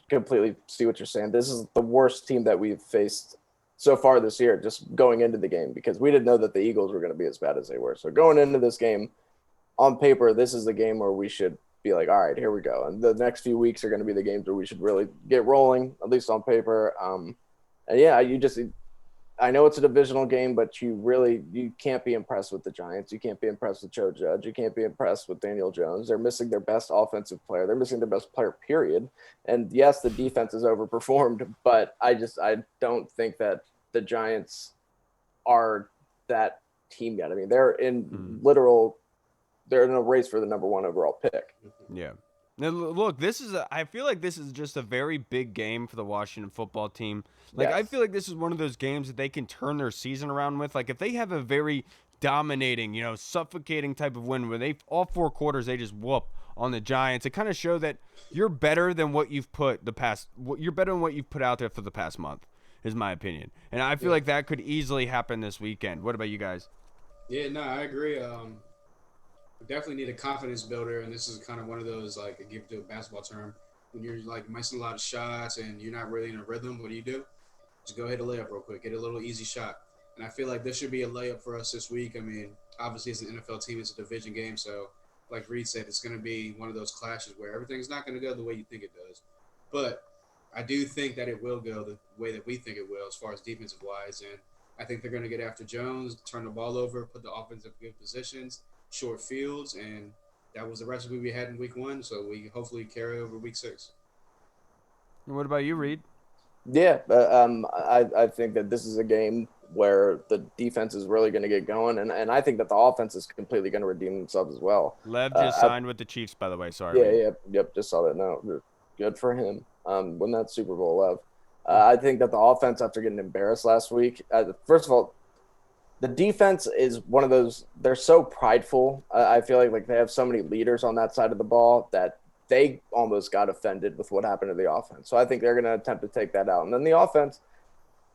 Speaker 3: completely see what you're saying. This is the worst team that we've faced so far this year, just going into the game, because we didn't know that the Eagles were going to be as bad as they were. So going into this game, on paper, this is the game where we should be like, all right, here we go. And the next few weeks are going to be the games where we should really get rolling, at least on paper. And yeah, I know it's a divisional game, but you can't be impressed with the Giants. You can't be impressed with Joe Judge. You can't be impressed with Daniel Jones. They're missing their best offensive player. They're missing their best player, period. And yes, the defense is overperformed, but I don't think that the Giants are that team yet. I mean, they're in they're in a race for the number 1 overall pick.
Speaker 1: Yeah. Now, look, I feel like this is just a very big game for the Washington football team. Like, yes. I feel like this is one of those games that they can turn their season around with. Like, if they have a very dominating, suffocating type of win where all 4 quarters, they just whoop on the Giants, it kind of show that you're better than what you've put out there for the past month, is my opinion. And I feel like that could easily happen this weekend. What about you guys?
Speaker 2: Yeah, no, I agree. We definitely need a confidence builder, and this is kind of one of those, like, give to a basketball term, when you're like missing a lot of shots and you're not really in a rhythm, what do? Just go hit a layup real quick, get a little easy shot. And I feel like this should be a layup for us this week. I mean, obviously it's an NFL team, it's a division game, so like Reed said, it's going to be one of those clashes where everything's not going to go the way you think it does. But I do think that it will go the way that we think it will as far as defensive wise. And I think they're going to get after Jones, turn the ball over, put the offense in good positions, short fields, and that was the recipe we had in week 1. So we hopefully carry over week 6.
Speaker 1: And what about you, Reed?
Speaker 3: Yeah, I think that this is a game where the defense is really going to get going, and I think that the offense is completely going to redeem themselves as well.
Speaker 1: Lev just signed with the Chiefs, by the way. Sorry.
Speaker 3: Yeah,
Speaker 1: Reed.
Speaker 3: yep, just saw that. No, good for him. Win that Super Bowl, Lev. I think that the offense, after getting embarrassed last week, first of all, the defense is one of those. They're so prideful. I feel like they have so many leaders on that side of the ball that they almost got offended with what happened to the offense. So I think they're going to attempt to take that out. And then the offense,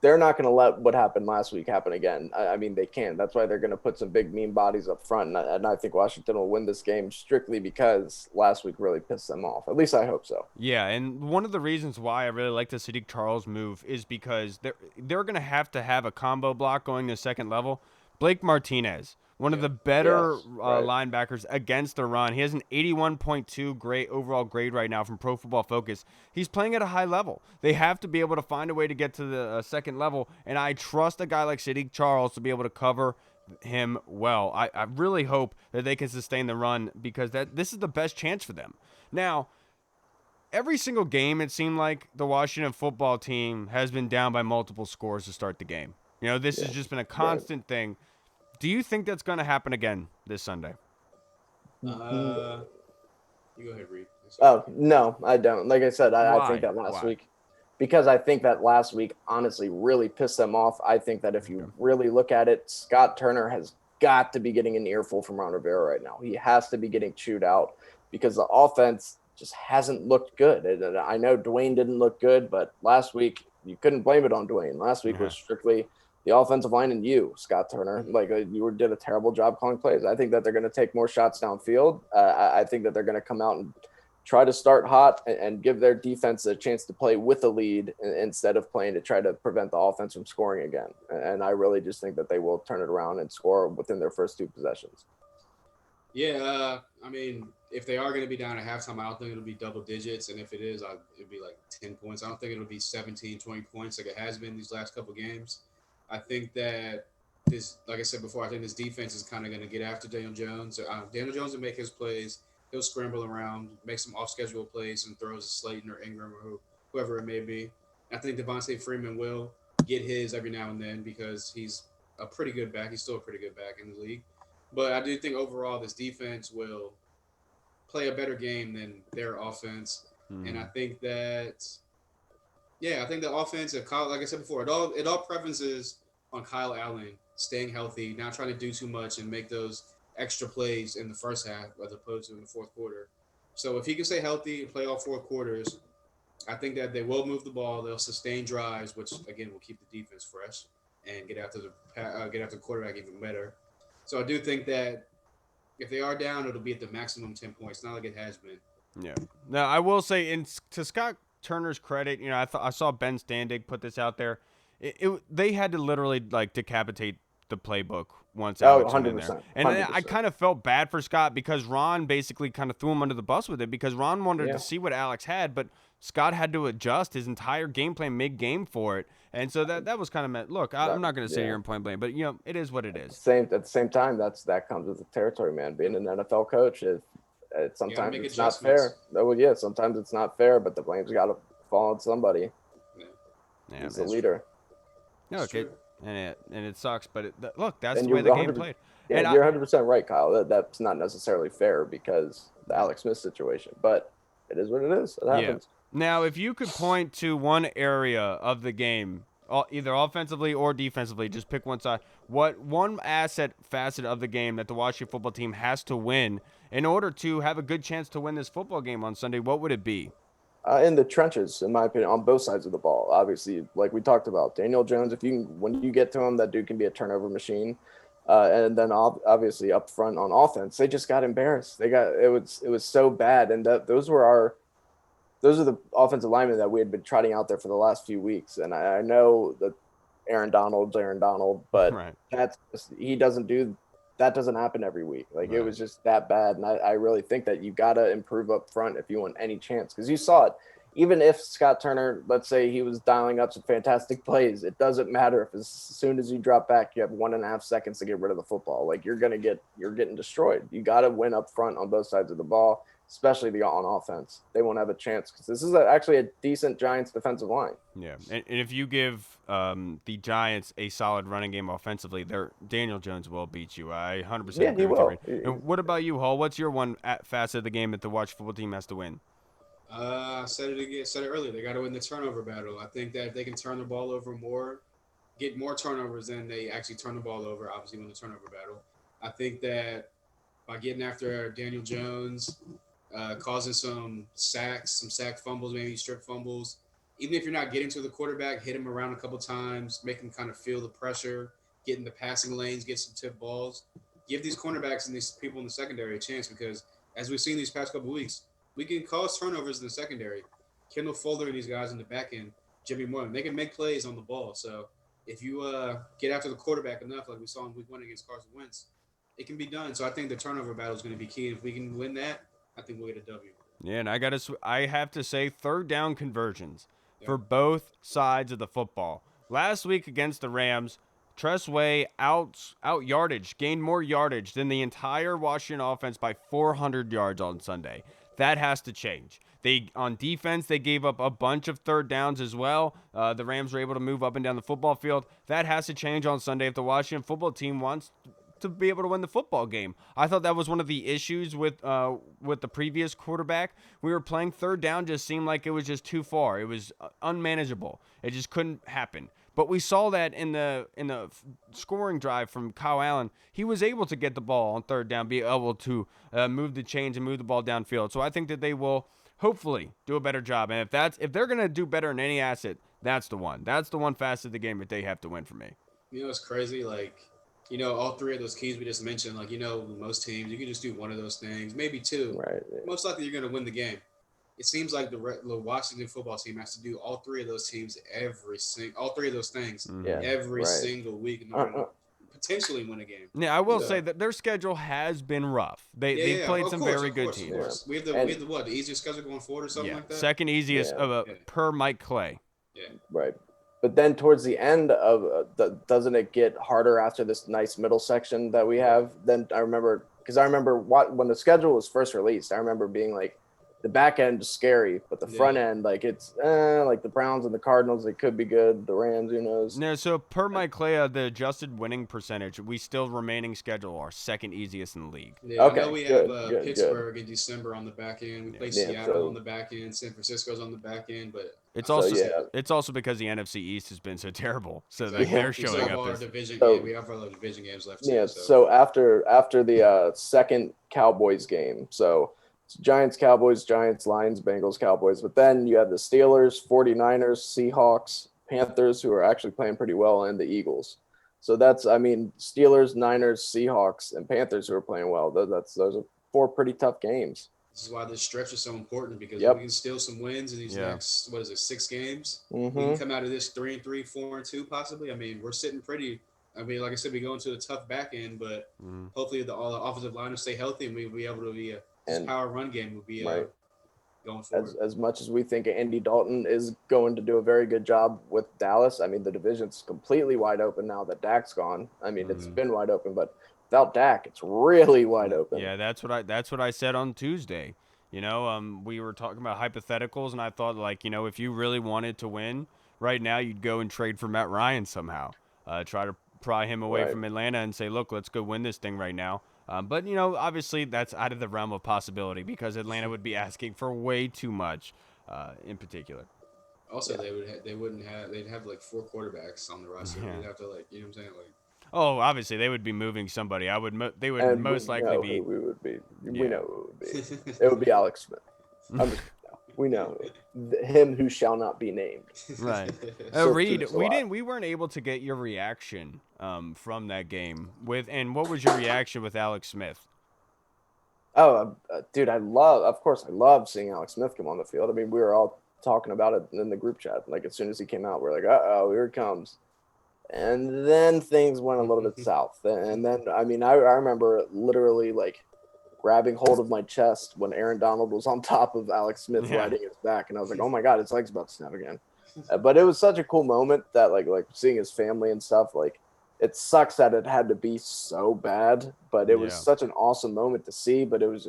Speaker 3: they're not going to let what happened last week happen again. I mean, they can't. That's why they're going to put some big, mean bodies up front. And I think Washington will win this game strictly because last week really pissed them off. At least I hope so.
Speaker 1: Yeah, and one of the reasons why I really like the Saahdiq Charles move is because they're going to have a combo block going to second level. Blake Martinez, one of the better linebackers against the run. He has an 81.2 grade overall grade right now from Pro Football Focus. He's playing at a high level. They have to be able to find a way to get to the second level, and I trust a guy like Saahdiq Charles to be able to cover him well. I really hope that they can sustain the run because this is the best chance for them. Now, every single game, it seemed like the Washington football team has been down by multiple scores to start the game. You know, this has just been a constant thing. Do you think that's going to happen again this Sunday?
Speaker 2: You go ahead, Reed.
Speaker 3: Oh, no, I don't. Like I said, I think that last week, because I think that last week honestly really pissed them off. I think that if you really look at it, Scott Turner has got to be getting an earful from Ron Rivera right now. He has to be getting chewed out because the offense just hasn't looked good. And I know Dwayne didn't look good, but last week you couldn't blame it on Dwayne. Last week was strictly the offensive line and you, Scott Turner. Like you did a terrible job calling plays. I think that they're going to take more shots downfield. I think that they're going to come out and try to start hot and give their defense a chance to play with a lead instead of playing to try to prevent the offense from scoring again. And I really just think that they will turn it around and score within their first 2 possessions.
Speaker 2: Yeah, I mean, if they are going to be down at halftime, I don't think it'll be double digits. And if it is, it'll be like 10 points. I don't think it'll be 17, 20 points like it has been these last couple games. I think that this, like I said before, I think this defense is kind of going to get after Daniel Jones. Daniel Jones will make his plays. He'll scramble around, make some off-schedule plays, and throws to Slayton or Ingram or whoever it may be. I think Devontae Freeman will get his every now and then because he's a pretty good back. He's still a pretty good back in the league. But I do think overall this defense will play a better game than their offense. And I think that, I think the offense of Kyle, like I said before, it all preferences on Kyle Allen staying healthy, not trying to do too much and make those extra plays in the first half as opposed to in the fourth quarter. So if he can stay healthy and play all 4 quarters, I think that they will move the ball. They'll sustain drives, which again will keep the defense fresh and get after the quarterback even better. So I do think that if they are down, it'll be at the maximum 10 points, not like it has been.
Speaker 1: Yeah. Now I will say, to Scott Turner's credit, you know, I saw Ben Standig put this out there. They had to literally like decapitate the playbook once Alex went in there. And 100%. I kind of felt bad for Scott because Ron basically kind of threw him under the bus with it because Ron wanted to see what Alex had, but Scott had to adjust his entire game plan mid-game for it. And so that was kind of meant. Look, I'm not going to sit here and point blame, but, you know, it is what it is.
Speaker 3: At the same time, that comes with the territory, man. Being an NFL coach, sometimes it's not fair. Sometimes it's not fair, but the blame's got to fall on somebody.
Speaker 1: Yeah,
Speaker 3: he's the leader.
Speaker 1: No, okay. And it sucks, but look, that's the way the game played.
Speaker 3: Yeah, and you're 100% right, Kyle. That's not necessarily fair because the Alex Smith situation, but it is what it is. It happens.
Speaker 1: Now, if you could point to one area of the game, either offensively or defensively, just pick one side. What one facet of the game that the Washington football team has to win in order to have a good chance to win this football game on Sunday, what would it be?
Speaker 3: In the trenches, in my opinion, on both sides of the ball. Obviously, like we talked about, Daniel Jones, when you get to him, that dude can be a turnover machine. And then obviously up front on offense, they just got embarrassed. It was so bad, and those were those are the offensive linemen that we had been trotting out there for the last few weeks. And I know that Aaron Donald, but
Speaker 1: Right.
Speaker 3: that doesn't happen every week. Like
Speaker 1: Right.
Speaker 3: it was just that bad. And I really think that you got to improve up front if you want any chance. Cause you saw it, even if Scott Turner, let's say he was dialing up some fantastic plays, it doesn't matter if as soon as you drop back, you have 1.5 seconds to get rid of the football. Like you're getting destroyed. You got to win up front on both sides of the ball, especially on offense. They won't have a chance because this is actually a decent Giants defensive line.
Speaker 1: Yeah, and if you give the Giants a solid running game offensively, Daniel Jones will beat you. I 100%
Speaker 3: Yeah,
Speaker 1: agree
Speaker 3: he
Speaker 1: with
Speaker 3: will.
Speaker 1: you. And what about you, Hall? What's your one facet of the game that the Watch football team has to win?
Speaker 2: I said it earlier. They got to win the turnover battle. I think that if they can turn the ball over more, get more turnovers than they actually turn the ball over, obviously win the turnover battle. I think that by getting after Daniel Jones, causing some sack fumbles, maybe strip fumbles, even if you're not getting to the quarterback, hit him around a couple times, make him kind of feel the pressure, get in the passing lanes, get some tip balls. Give these cornerbacks and these people in the secondary a chance because as we've seen these past couple weeks, we can cause turnovers in the secondary. Kendall Fuller and these guys in the back end, Jimmy Moore, they can make plays on the ball. So if you get after the quarterback enough, like we saw in Week 1 against Carson Wentz, it can be done. So I think the turnover battle is going to be key. If we can win that, I think we'll get a W.
Speaker 1: Yeah, and I have to say third down conversions
Speaker 2: Yeah.
Speaker 1: for both sides of the football. Last week against the Rams, Tress Way out yardage, gained more yardage than the entire Washington offense by 400 yards on Sunday. That has to change. On defense, they gave up a bunch of third downs as well. The Rams were able to move up and down the football field. That has to change on Sunday if the Washington football team wants to be able to win the football game. I thought that was one of the issues with the previous quarterback. We were playing third down, just seemed like it was just too far. It was unmanageable. It just couldn't happen. But we saw that in the scoring drive from Kyle Allen. He was able to get the ball on third down, be able to move the chains and move the ball downfield. So I think that they will hopefully do a better job. And if they're going to do better in any asset, that's the one. That's the one facet of the game that they have to win for me.
Speaker 2: You know, it's crazy. Like, you know, all three of those keys we just mentioned, like, you know, most teams, you can just do one of those things, maybe two.
Speaker 3: Right.
Speaker 2: Most likely you're going to win the game. It seems like the Washington football team has to do all three of those things every single week in order to potentially win a game.
Speaker 1: Yeah, I will say that their schedule has been rough. They've played some very good teams.
Speaker 2: Of course. We have the easiest schedule going forward or something like that?
Speaker 1: Second easiest per Mike Clay.
Speaker 2: Yeah.
Speaker 3: Right. But then towards the end of doesn't it get harder after this nice middle section that we have? Then I remember when the schedule was first released, I remember being like, the back end is scary, but the front end, like it's like the Browns and the Cardinals, they could be good. The Rams, who knows?
Speaker 1: No, so per Mike Clay, the adjusted winning percentage, we still remaining schedule our second easiest in the league.
Speaker 2: Yeah, okay, I know we have Pittsburgh in December on the back end. We play Seattle on the back end. San Francisco's on the back end, but
Speaker 1: it's also because the NFC East has been so terrible. So they're showing up.
Speaker 2: We have our division games left.
Speaker 3: Yeah. So after the second Cowboys game, so. Giants, Cowboys, Giants, Lions, Bengals, Cowboys. But then you have the Steelers, 49ers, Seahawks, Panthers, who are actually playing pretty well, and the Eagles. So Steelers, Niners, Seahawks, and Panthers who are playing well. Those are four pretty tough games.
Speaker 2: This is why this stretch is so important because we can steal some wins in these next, 6 games.
Speaker 3: Mm-hmm.
Speaker 2: We can come out of this 3-3, 4-2 possibly. I mean, we're sitting pretty. I mean, like I said, we go into a tough back end, but hopefully all the offensive line will stay healthy and we'll be able to be this power run game will be going forward.
Speaker 3: As much as we think Andy Dalton is going to do a very good job with Dallas, I mean, the division's completely wide open now that Dak's gone. I mean, it's been wide open, but without Dak, it's really wide open.
Speaker 1: Yeah, that's what I said on Tuesday. You know, we were talking about hypotheticals, and I thought, like, you know, if you really wanted to win right now, you'd go and trade for Matt Ryan somehow. Try to pry him away from Atlanta and say, look, let's go win this thing right now. But, you know, obviously that's out of the realm of possibility because Atlanta would be asking for way too much in particular.
Speaker 2: Also, they'd have like 4 quarterbacks on the roster. They'd have to, like, you know what I'm saying? Like,
Speaker 1: oh, obviously they would be moving somebody. They would most likely be.
Speaker 3: We would be. Yeah. We know who it would be. It would be Alex Smith. We know him who shall not be named.
Speaker 1: Right. Reed, we weren't able to get your reaction from that game and what was your reaction with Alex Smith?
Speaker 3: Oh, dude, I love seeing Alex Smith come on the field. I mean, we were all talking about it in the group chat. Like, as soon as he came out, we're like, uh-oh, here it comes. And then things went a little bit south. And then, I mean, I remember literally, like, grabbing hold of my chest when Aaron Donald was on top of Alex Smith riding his back. And I was like, oh, my God, his leg's about to snap again. But it was such a cool moment that, like seeing his family and stuff, like, it sucks that it had to be so bad, but it was such an awesome moment to see. But it was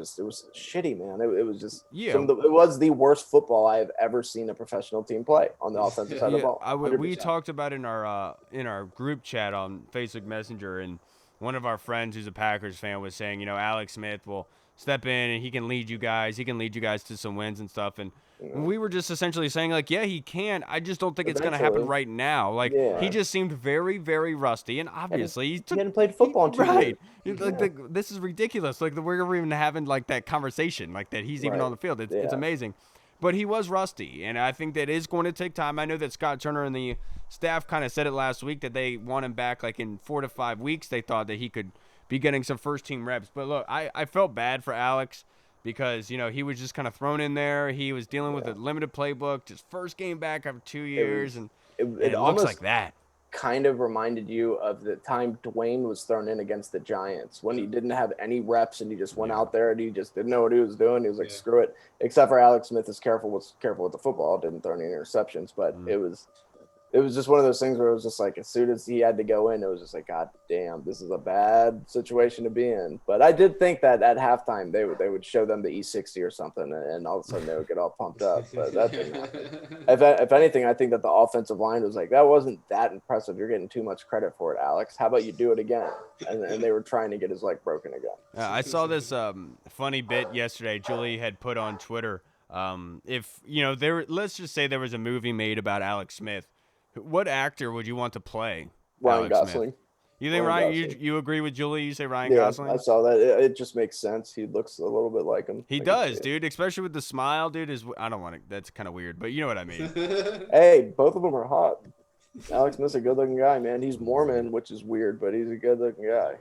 Speaker 3: shitty, man. It was just it was the worst football I have ever seen a professional team play on the offensive side of the ball.
Speaker 1: We talked about in our group chat on Facebook Messenger, and one of our friends who's a Packers fan was saying, Alex Smith will step in and he can lead you guys. He can lead you guys to some wins and stuff. And we were just essentially saying, like, yeah, he can. I just don't think it's going to happen right now. Like, he just seemed very, very rusty. And obviously,
Speaker 3: he hadn't played football in 2 years.
Speaker 1: Like, this is ridiculous. Like, we're even having, like, that conversation, like, that he's even on the field. It's amazing. But he was rusty, and I think that is going to take time. I know that Scott Turner and the staff kind of said it last week that they want him back, like, in 4 to 5 weeks. They thought that he could be getting some first-team reps. But, look, I felt bad for Alex because, he was just kind of thrown in there. He was dealing with a limited playbook, just first game back after 2 years, and it looks like that.
Speaker 3: Kind of reminded you of the time Dwayne was thrown in against the Giants when he didn't have any reps and he just went out there and he just didn't know what he was doing. He was like, screw it. Except for Alex Smith was careful with the football, didn't throw any interceptions, but it was just one of those things where it was just like, as soon as he had to go in, it was just like, God damn, this is a bad situation to be in. But I did think that at halftime they would show them the E60 or something, and all of a sudden they would get all pumped up. But that didn't happen. If anything, I think that the offensive line was like, that wasn't that impressive. You're getting too much credit for it, Alex. How about you do it again? And they were trying to get his leg broken again.
Speaker 1: I saw this funny bit yesterday. Julie had put on Twitter. If let's just say there was a movie made about Alex Smith. What actor would you want to play
Speaker 3: Ryan Gosling?
Speaker 1: Smith? You think Ryan? You agree with Julie? You say Ryan Gosling?
Speaker 3: I saw that. It just makes sense. He looks a little bit like him.
Speaker 1: He does, dude. Especially with the smile, dude. I don't want to. That's kind of weird, but you know what I mean.
Speaker 3: Hey, both of them are hot. Alex Smith's a good-looking guy, man. He's Mormon, which is weird, but he's a good-looking guy.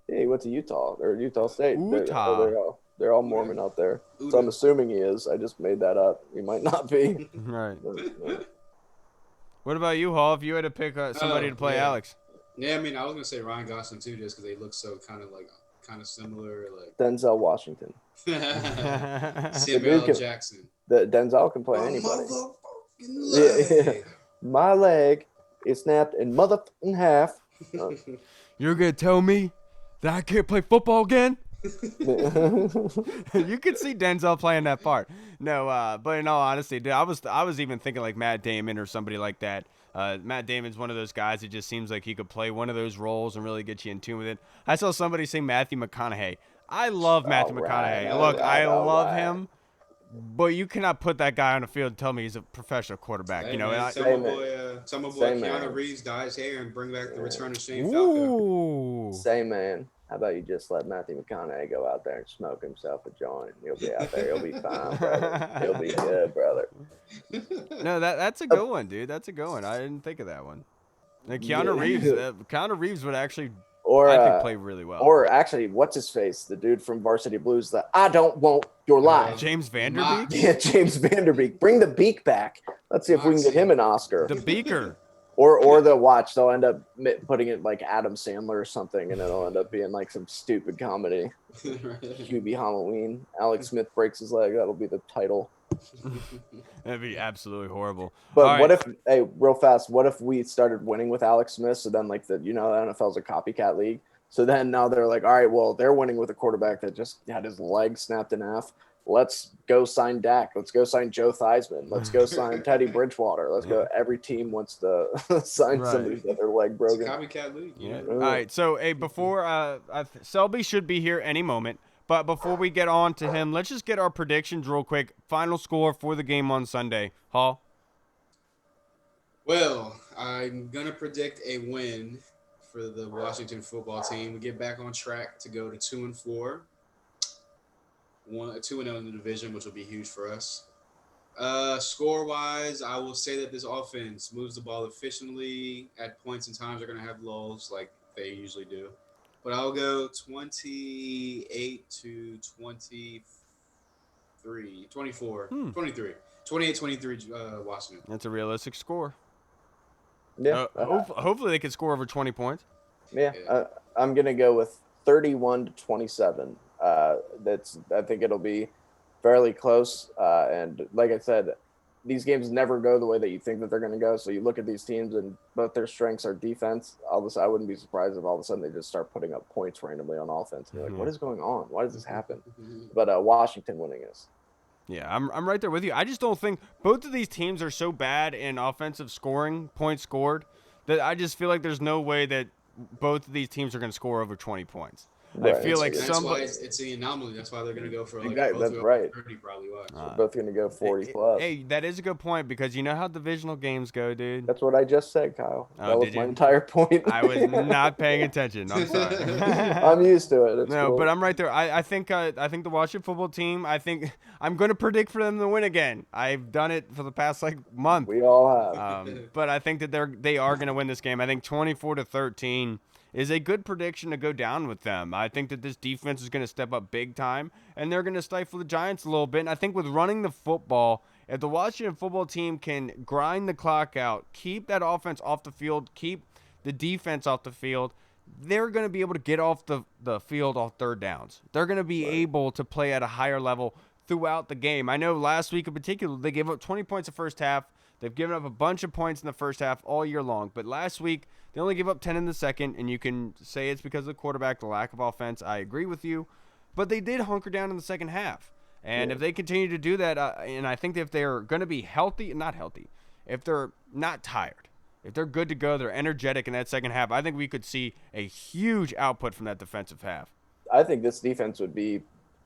Speaker 3: Yeah, he went to Utah State.
Speaker 1: Utah.
Speaker 3: They're all Mormon out there. So I'm assuming he is. I just made that up. He might not be.
Speaker 1: Right. What about you, Hall? If you had to pick somebody to play Alex?
Speaker 2: Yeah, I mean, I was gonna say Ryan Gosling too, just because they look so kind of similar, like
Speaker 3: Denzel Washington,
Speaker 2: Samuel L. Jackson.
Speaker 3: Denzel can play anybody. My leg is snapped in motherfucking half.
Speaker 1: You're gonna tell me that I can't play football again? You could see Denzel playing that part. No, but in all honesty, dude, I was even thinking like Matt Damon or somebody like that. Matt Damon's one of those guys that just seems like he could play one of those roles and really get you in tune with it. I saw somebody say Matthew McConaughey. I love Matthew McConaughey. Look, I love him, but you cannot put that guy on the field and tell me he's a professional quarterback.
Speaker 2: Tell my boy Keanu Reeves dye his hair and bring back the return of Shane Falco.
Speaker 3: Same man. How about you just let Matthew McConaughey go out there and smoke himself a joint? He'll be out there. He'll be fine, brother. He'll be good, brother.
Speaker 1: No, that's a good one, dude. That's a good one. I didn't think of that one. Like Keanu Reeves would actually, I think, play really well.
Speaker 3: Or actually, what's his face? The dude from Varsity Blues. I don't want your life.
Speaker 1: James Vanderbeek?
Speaker 3: Yeah, James Vanderbeek. Bring the beak back. Let's see if we can get him an Oscar.
Speaker 1: The Beaker.
Speaker 3: Or they'll end up putting it like Adam Sandler or something, and it'll end up being like some stupid comedy. QB Halloween. Alex Smith breaks his leg. That'll be the title.
Speaker 1: That'd be absolutely horrible.
Speaker 3: But what if, real fast, what if we started winning with Alex Smith? So then, like, the NFL's a copycat league. So then now they're like, all right, well, they're winning with a quarterback that just had his leg snapped in half. Let's go sign Dak. Let's go sign Joe Theismann. Let's go sign Teddy Bridgewater. Let's go. Every team wants to sign somebody with their leg broken.
Speaker 2: It's a copycat league.
Speaker 1: Yeah. All right. So, before Selby should be here any moment. But before we get on to him, let's just get our predictions real quick. Final score for the game on Sunday. Hall?
Speaker 2: Well, I'm going to predict a win for the Washington football team. We get back on track to go to 2-4. 2-0 in the division, which will be huge for us. Score-wise, I will say that this offense moves the ball efficiently. At points and times, they're going to have lulls like they usually do. but I'll go 28-23, 24, 23, 28-23, Washington.
Speaker 1: That's a realistic score.
Speaker 3: Yeah.
Speaker 1: Hopefully they can score over 20 points.
Speaker 3: Yeah. I'm going to go with 31-27. I think it'll be fairly close. And like I said, these games never go the way that you think that they're going to go. So you look at these teams and both their strengths are defense. I wouldn't be surprised if all of a sudden they just start putting up points randomly on offense. And you're like, what is going on? Why does this happen? But Washington winning is.
Speaker 1: Yeah, I'm right there with you. I just don't think both of these teams are so bad in offensive scoring, points scored, that I just feel like there's no way that both of these teams are going to score over 20 points. Right. I feel like
Speaker 2: why it's the anomaly. That's why they're going to go for like
Speaker 3: that's right.
Speaker 2: 30 probably.
Speaker 3: They're both going to go 40 plus.
Speaker 1: Hey, that is a good point because you know how divisional games go, dude.
Speaker 3: That's what I just said, Kyle.
Speaker 1: Oh,
Speaker 3: that was my entire point.
Speaker 1: I was not paying attention. I'm sorry.
Speaker 3: I'm used to it. It's cool.
Speaker 1: But I'm right there. I think the Washington football team. I'm going to predict for them to win again. I've done it for the past month.
Speaker 3: We all have.
Speaker 1: But I think that they are going to win this game. I think 24-13. Is a good prediction to go down with them. I think that this defense is going to step up big time, and they're going to stifle the Giants a little bit. And I think with running the football, if the Washington football team can grind the clock out, keep that offense off the field, keep the defense off the field, they're going to be able to get off the field off third downs. They're going to be able to play at a higher level throughout the game. I know last week in particular, they gave up 20 points the first half. They've given up a bunch of points in the first half all year long. But last week, they only gave up 10 in the second, and you can say it's because of the quarterback, the lack of offense. I agree with you. But they did hunker down in the second half. And if they continue to do that, and I think that if they're going to be if they're not tired, if they're good to go, they're energetic in that second half, I think we could see a huge output from that defensive half.
Speaker 3: I think this defense would be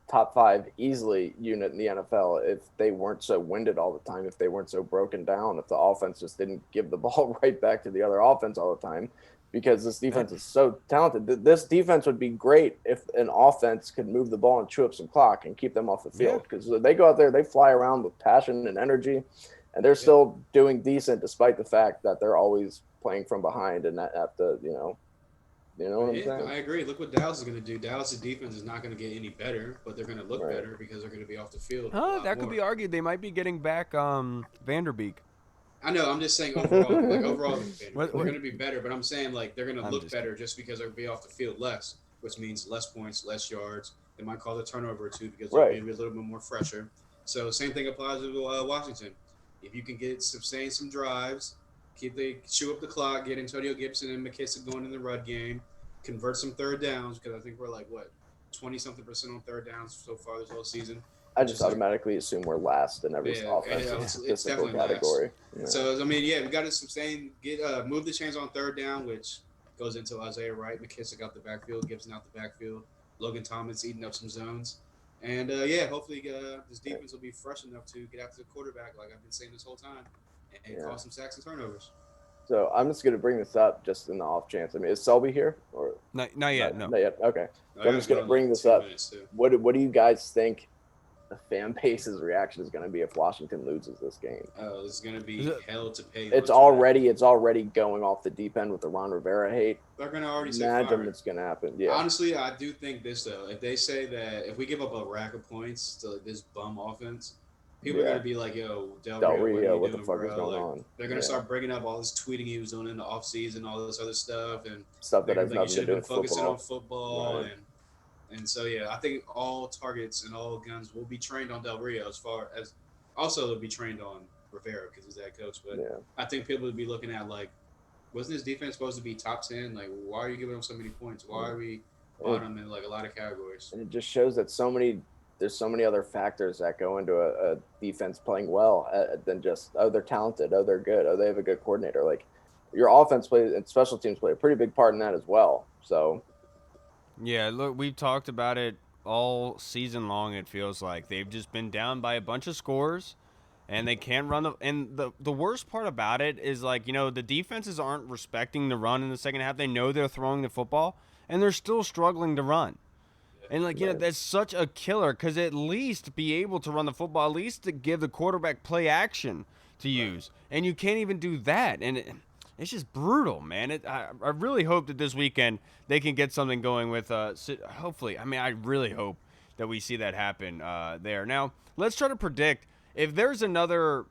Speaker 3: top 5 easily unit in the NFL if they weren't so winded all the time, if they weren't so broken down, if the offense just didn't give the ball right back to the other offense all the time, because this defense is so talented. This defense would be great if an offense could move the ball and chew up some clock and keep them off the field, because they go out there, they fly around with passion and energy, and they're still doing decent despite the fact that they're always playing from behind and that have to, you know what I'm saying?
Speaker 2: I agree. Look what Dallas is going to do. Dallas' defense is not going to get any better, but they're going to look better because they're going to be off the field.
Speaker 1: That could be argued. They might be getting back Vanderbeek.
Speaker 2: I know. I'm just saying overall, they're going to be better. But I'm saying they're going to look better just because they'll be off the field less, which means less points, less yards. They might cause a turnover or two because they'll be a little bit more fresher. So same thing applies to Washington. If you can sustain some drives, chew up the clock, get Antonio Gibson and McKissick going in the run game, convert some third downs, because I think we're 20-something% on third downs so far this whole season.
Speaker 3: I just automatically assume we're last in every offensive
Speaker 2: it's definitely category.
Speaker 3: Yeah.
Speaker 2: So we got to sustain, move the chains on third down, which goes into Isaiah Wright, McKissick out the backfield, Gibson out the backfield, Logan Thomas eating up some zones. And hopefully this defense will be fresh enough to get after the quarterback, like I've been saying this whole time, and cause some sacks and turnovers.
Speaker 3: So I'm just going to bring this up just in the off chance. is Selby here? Or
Speaker 1: not yet? No.
Speaker 3: Not yet. Okay. So I'm just going to bring this up. What do you guys think the fan base's reaction is going to be if Washington loses this game?
Speaker 2: Oh, it's going to be hell to pay.
Speaker 3: It's already going off the deep end with the Ron Rivera hate.
Speaker 2: They're going to already
Speaker 3: imagine it's going to happen. Yeah.
Speaker 2: Honestly, I do think this though. If they say that if we give up a rack of points to this bum offense, people are going to be like, yo, Del Rio, what the fuck is going on? They're going to start bringing up all this tweeting he was doing in the offseason, all this other stuff, and
Speaker 3: stuff that has nothing to do with
Speaker 2: focusing on football. Right. And so, I think all targets and all guns will be trained on Del Rio, as far as also they'll be trained on Rivera because he's that coach. But I think people would be looking at wasn't his defense supposed to be top 10? Why are you giving them so many points? Why are we bottom in a lot of categories?
Speaker 3: And it just shows that there's so many other factors that go into a defense playing well than just, they're talented, they're good, they have a good coordinator. Your offense plays and special teams play a pretty big part in that as well. So,
Speaker 1: yeah, look, we've talked about it all season long. It feels like they've just been down by a bunch of scores, and they can't run and the worst part about it is the defenses aren't respecting the run in the second half. They know they're throwing the football, and they're still struggling to run. And, that's such a killer because at least be able to run the football, at least to give the quarterback play action to use. And you can't even do that. And It's just brutal, man. I really hope that this weekend they can get something going with. Hopefully, I mean, I really hope that we see that happen there. Now, let's try to predict if there's another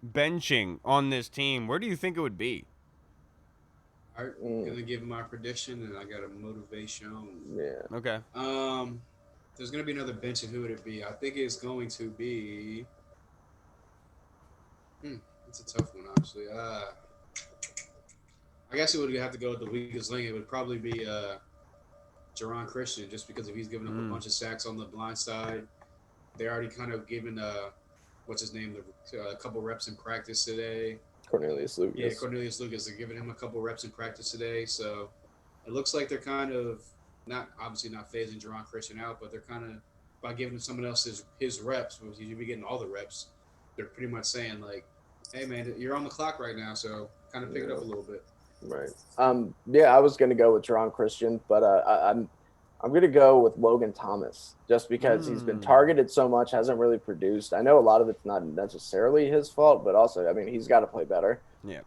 Speaker 1: benching on this team. Where do you think it would be?
Speaker 2: I'm gonna give my prediction, and I got a motivation.
Speaker 3: Yeah.
Speaker 1: Okay.
Speaker 2: There's gonna be another bench, and who would it be? I think it's going to be. It's a tough one, actually. I guess it would have to go with the weakest link. It would probably be Jerron Christian, just because if he's giving up a bunch of sacks on the blind side, they're already kind of giving what's his name, a couple reps in practice today.
Speaker 3: Cornelius Lucas.
Speaker 2: Yeah, Cornelius Lucas. They're giving him a couple reps in practice today, so it looks like they're kind of obviously not phasing Jerron Christian out, but they're kind of by giving someone else his reps, because he'd be getting all the reps. They're pretty much saying like, "Hey man, you're on the clock right now, so kind of pick it up a little bit."
Speaker 3: Right. Yeah, I was going to go with Jerron Christian, but I'm going to go with Logan Thomas just because he's been targeted so much, hasn't really produced. I know a lot of it's not necessarily his fault, but also, I mean, he's got to play better.
Speaker 1: Yeah.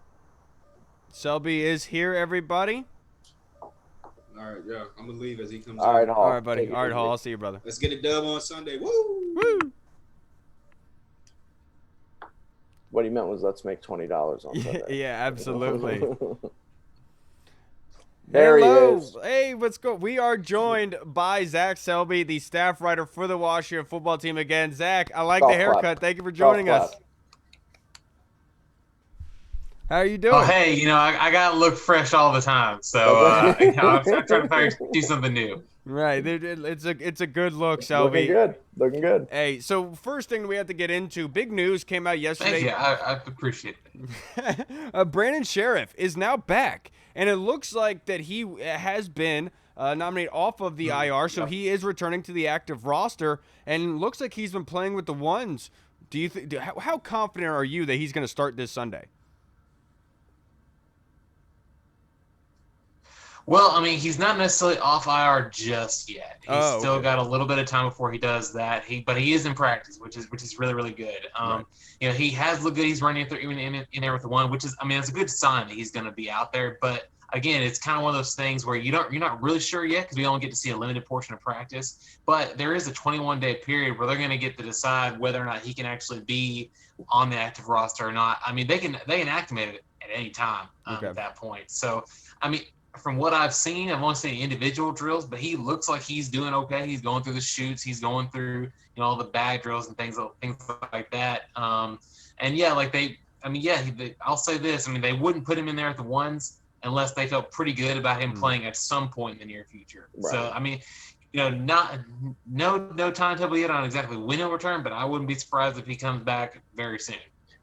Speaker 1: Selby is here, everybody.
Speaker 2: All right, yeah, I'm gonna leave as he comes.
Speaker 3: All right, Hall.
Speaker 1: All right, buddy. All right, Hall. I'll see you, brother.
Speaker 2: Let's get a dub on Sunday. Woo!
Speaker 1: Woo!
Speaker 3: What he meant was let's make $20 on Sunday.
Speaker 1: Yeah, absolutely.
Speaker 3: There
Speaker 1: Hello.
Speaker 3: he is.
Speaker 1: Hey, what's going? We are joined by Zach Selby, the staff writer for the Washington football team again. Zach, I like the haircut.
Speaker 3: Clap.
Speaker 1: Thank you for joining us. How are you doing?
Speaker 4: Oh, hey, I got to look fresh all the time. So, I'm trying to do something new.
Speaker 1: Right. It's a good look, Selby.
Speaker 3: Looking good.
Speaker 1: Hey, so first thing we have to get into, big news came out yesterday.
Speaker 4: Thank you. I appreciate it.
Speaker 1: Brandon Scherff is now back, and it looks like that he has been nominated off of the IR, so he is returning to the active roster, and looks like he's been playing with the ones. Do you how confident are you that he's going to start this Sunday?
Speaker 4: Well, I mean, he's not necessarily off IR just yet. He's still got a little bit of time before he does that. But he is in practice, which is really, really good.
Speaker 1: Right.
Speaker 4: He has looked good. He's running in there with the one, which is, I mean, it's a good sign that he's going to be out there. But again, it's kind of one of those things where you're not really sure yet because we only get to see a limited portion of practice. But there is a 21-day period where they're going to get to decide whether or not he can actually be on the active roster or not. I mean, they can activate it at any time at that point. So, I mean, from what I've seen, I've only seen individual drills, but he looks like he's doing okay. He's going through the shoots. He's going through, all the bag drills and things like that. And yeah, I'll say this. I mean, they wouldn't put him in there at the ones unless they felt pretty good about him playing at some point in the near future. Right. So, I mean, no timetable yet on exactly when he'll return, but I wouldn't be surprised if he comes back very soon.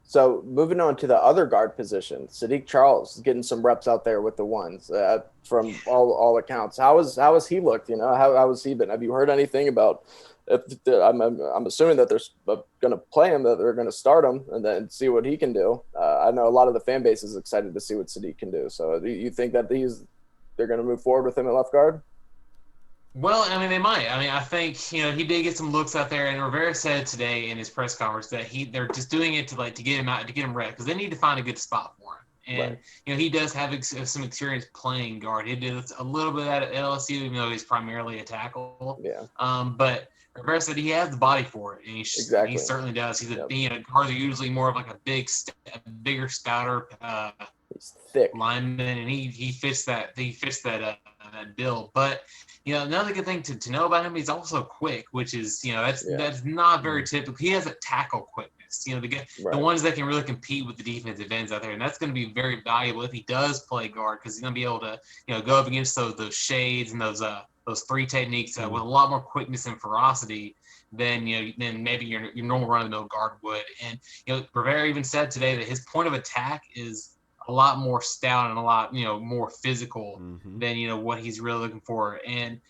Speaker 3: So moving on to the other guard position, Saahdiq Charles is getting some reps out there with the ones from all accounts. How has he looked? How has he been? Have you heard anything about? I'm assuming that they're going to play him, that they're going to start him, and then see what he can do. I know a lot of the fan base is excited to see what Saahdiq can do. So do you think that they're going to move forward with him at left guard?
Speaker 4: Well, I mean, they might. I mean, I think, he did get some looks out there, and Rivera said today in his press conference that they're just doing it to get him out, to get him ready, because they need to find a good spot for him. And, he does have some experience playing guard. He did a little bit of that at LSU, even though he's primarily a tackle. Yeah. But Rivera said he has the body for it, and he certainly does. He's guards are usually more of like a bigger, stouter
Speaker 3: he's thick
Speaker 4: lineman, and he fits that bill. But another good thing to know about him, he's also quick, which is that's not very typical. He has a tackle quickness. The ones that can really compete with the defensive ends out there, and that's going to be very valuable if he does play guard, because he's going to be able to go up against those shades and those three techniques with a lot more quickness and ferocity than maybe your normal run-of-the-mill guard would. And Rivera even said today that his point of attack is a lot more stout and a lot more physical than what he's really looking for. And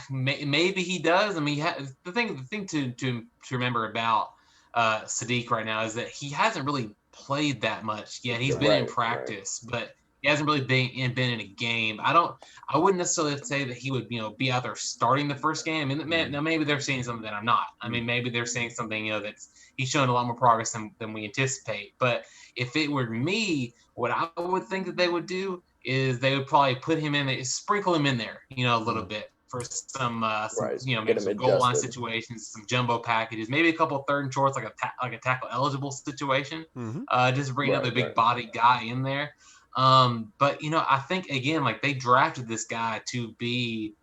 Speaker 4: maybe he does. I mean, the thing to remember about Saahdiq right now is that he hasn't really played that much yet. He's been in practice, but He hasn't really been in a game. I wouldn't necessarily say that he would, be out there starting the first game. And now maybe they're seeing something that I'm not. I mean, maybe they're seeing something, that's he's showing a lot more progress than we anticipate. But if it were me, what I would think that they would do is they would probably put him in there, sprinkle him in there, a little bit for some
Speaker 3: Right.
Speaker 4: maybe some goal line
Speaker 3: adjusted.
Speaker 4: situations, some jumbo packages, maybe a couple of third and shorts, like a tackle eligible situation. Just bring another big body guy in there. But I think again, like they drafted this guy to be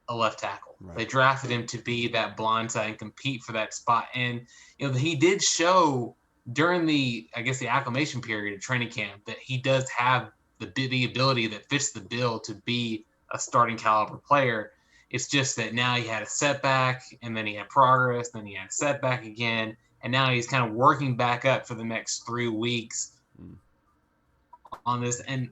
Speaker 4: a left tackle. Right. They drafted him to be that blind side and compete for that spot. And he did show during the acclimation period of training camp that he does have the ability that fits the bill to be a starting caliber player. It's just that now he had a setback, and then he had progress, then he had a setback again, and now he's kind of working back up for the next 3 weeks on this. And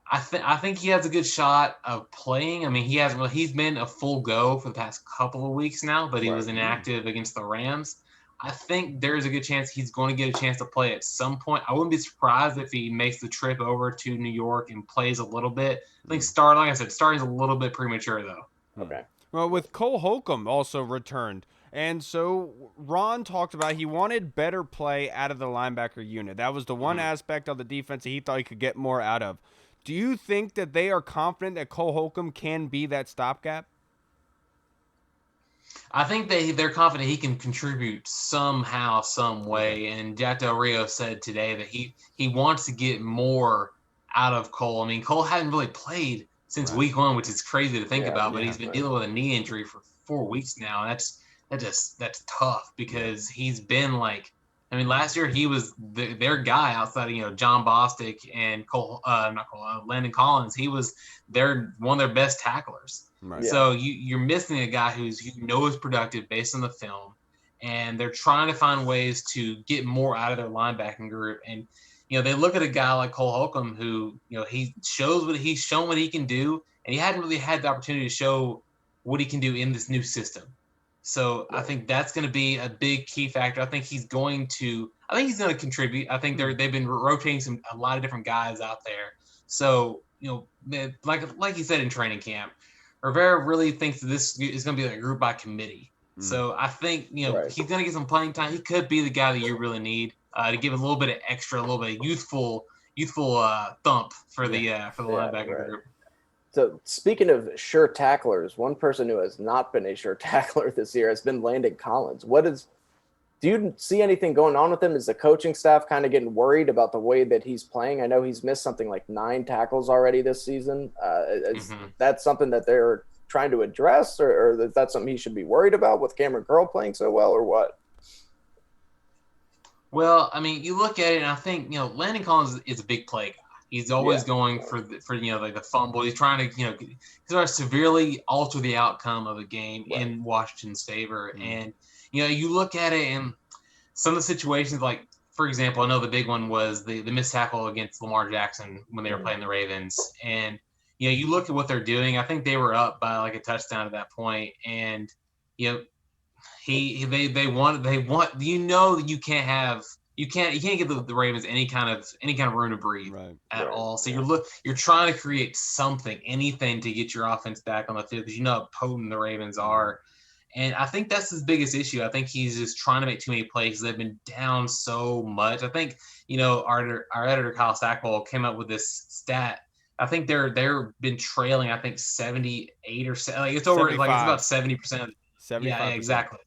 Speaker 4: I think he has a good shot of playing. I mean, he's been a full go for the past couple of weeks now, but he was inactive against the Rams. I think there's a good chance he's going to get a chance to play at some point. I wouldn't be surprised if he makes the trip over to New York and plays a little bit. I think starting's a little bit premature though.
Speaker 3: Okay.
Speaker 1: Well, with Cole Holcomb also returned. And so Ron talked about he wanted better play out of the linebacker unit. That was the one aspect of the defense that he thought he could get more out of. Do you think that they are confident that Cole Holcomb can be that stopgap?
Speaker 4: I think they're confident he can contribute somehow, some way. And Jack Del Rio said today that he wants to get more out of Cole. I mean, Cole hadn't really played since week 1, which is crazy to think about, but he's been dealing with a knee injury for 4 weeks now. And that's tough because he's been last year he was their guy outside of John Bostic and Landon Collins. He was one of their best tacklers. Right. So you're missing a guy who is productive based on the film, and they're trying to find ways to get more out of their linebacking group. And they look at a guy like Cole Holcomb who he's shown what he can do, and he hadn't really had the opportunity to show what he can do in this new system. So I think that's going to be a big key factor. I think he's going to contribute. I think they've been rotating a lot of different guys out there. So, like you said in training camp, Rivera really thinks that this is going to be a group by committee. So I think, he's going to get some playing time. He could be the guy that you really need to give a little bit of youthful thump for the linebacker group.
Speaker 3: So speaking of sure tacklers, one person who has not been a sure tackler this year has been Landon Collins. Do you see anything going on with him? Is the coaching staff kind of getting worried about the way that he's playing? I know he's missed something like 9 tackles already this season. Is that something that they're trying to address, or is that something he should be worried about with Cameron Curl playing so well, or what?
Speaker 4: Well, I mean, you look at it, and I think Landon Collins is a big play guy. He's always going for the fumble. He's trying to severely alter the outcome of a game in Washington's favor. And you look at it, and some of the situations, like for example, I know the big one was the missed tackle against Lamar Jackson when they were playing the Ravens. And you look at what they're doing. I think they were up by like a touchdown at that point, and they want you can't give the Ravens any kind of room to breathe at all. So you're trying to create anything to get your offense back on the field because how potent the Ravens are. And I think that's his biggest issue. I think he's just trying to make too many plays. They've been down so much. I think our editor Kyle Stackpole came up with this stat. I think they've been trailing. I think 78 or so. It's over. 75. It's about 70%. 75%. Yeah, exactly.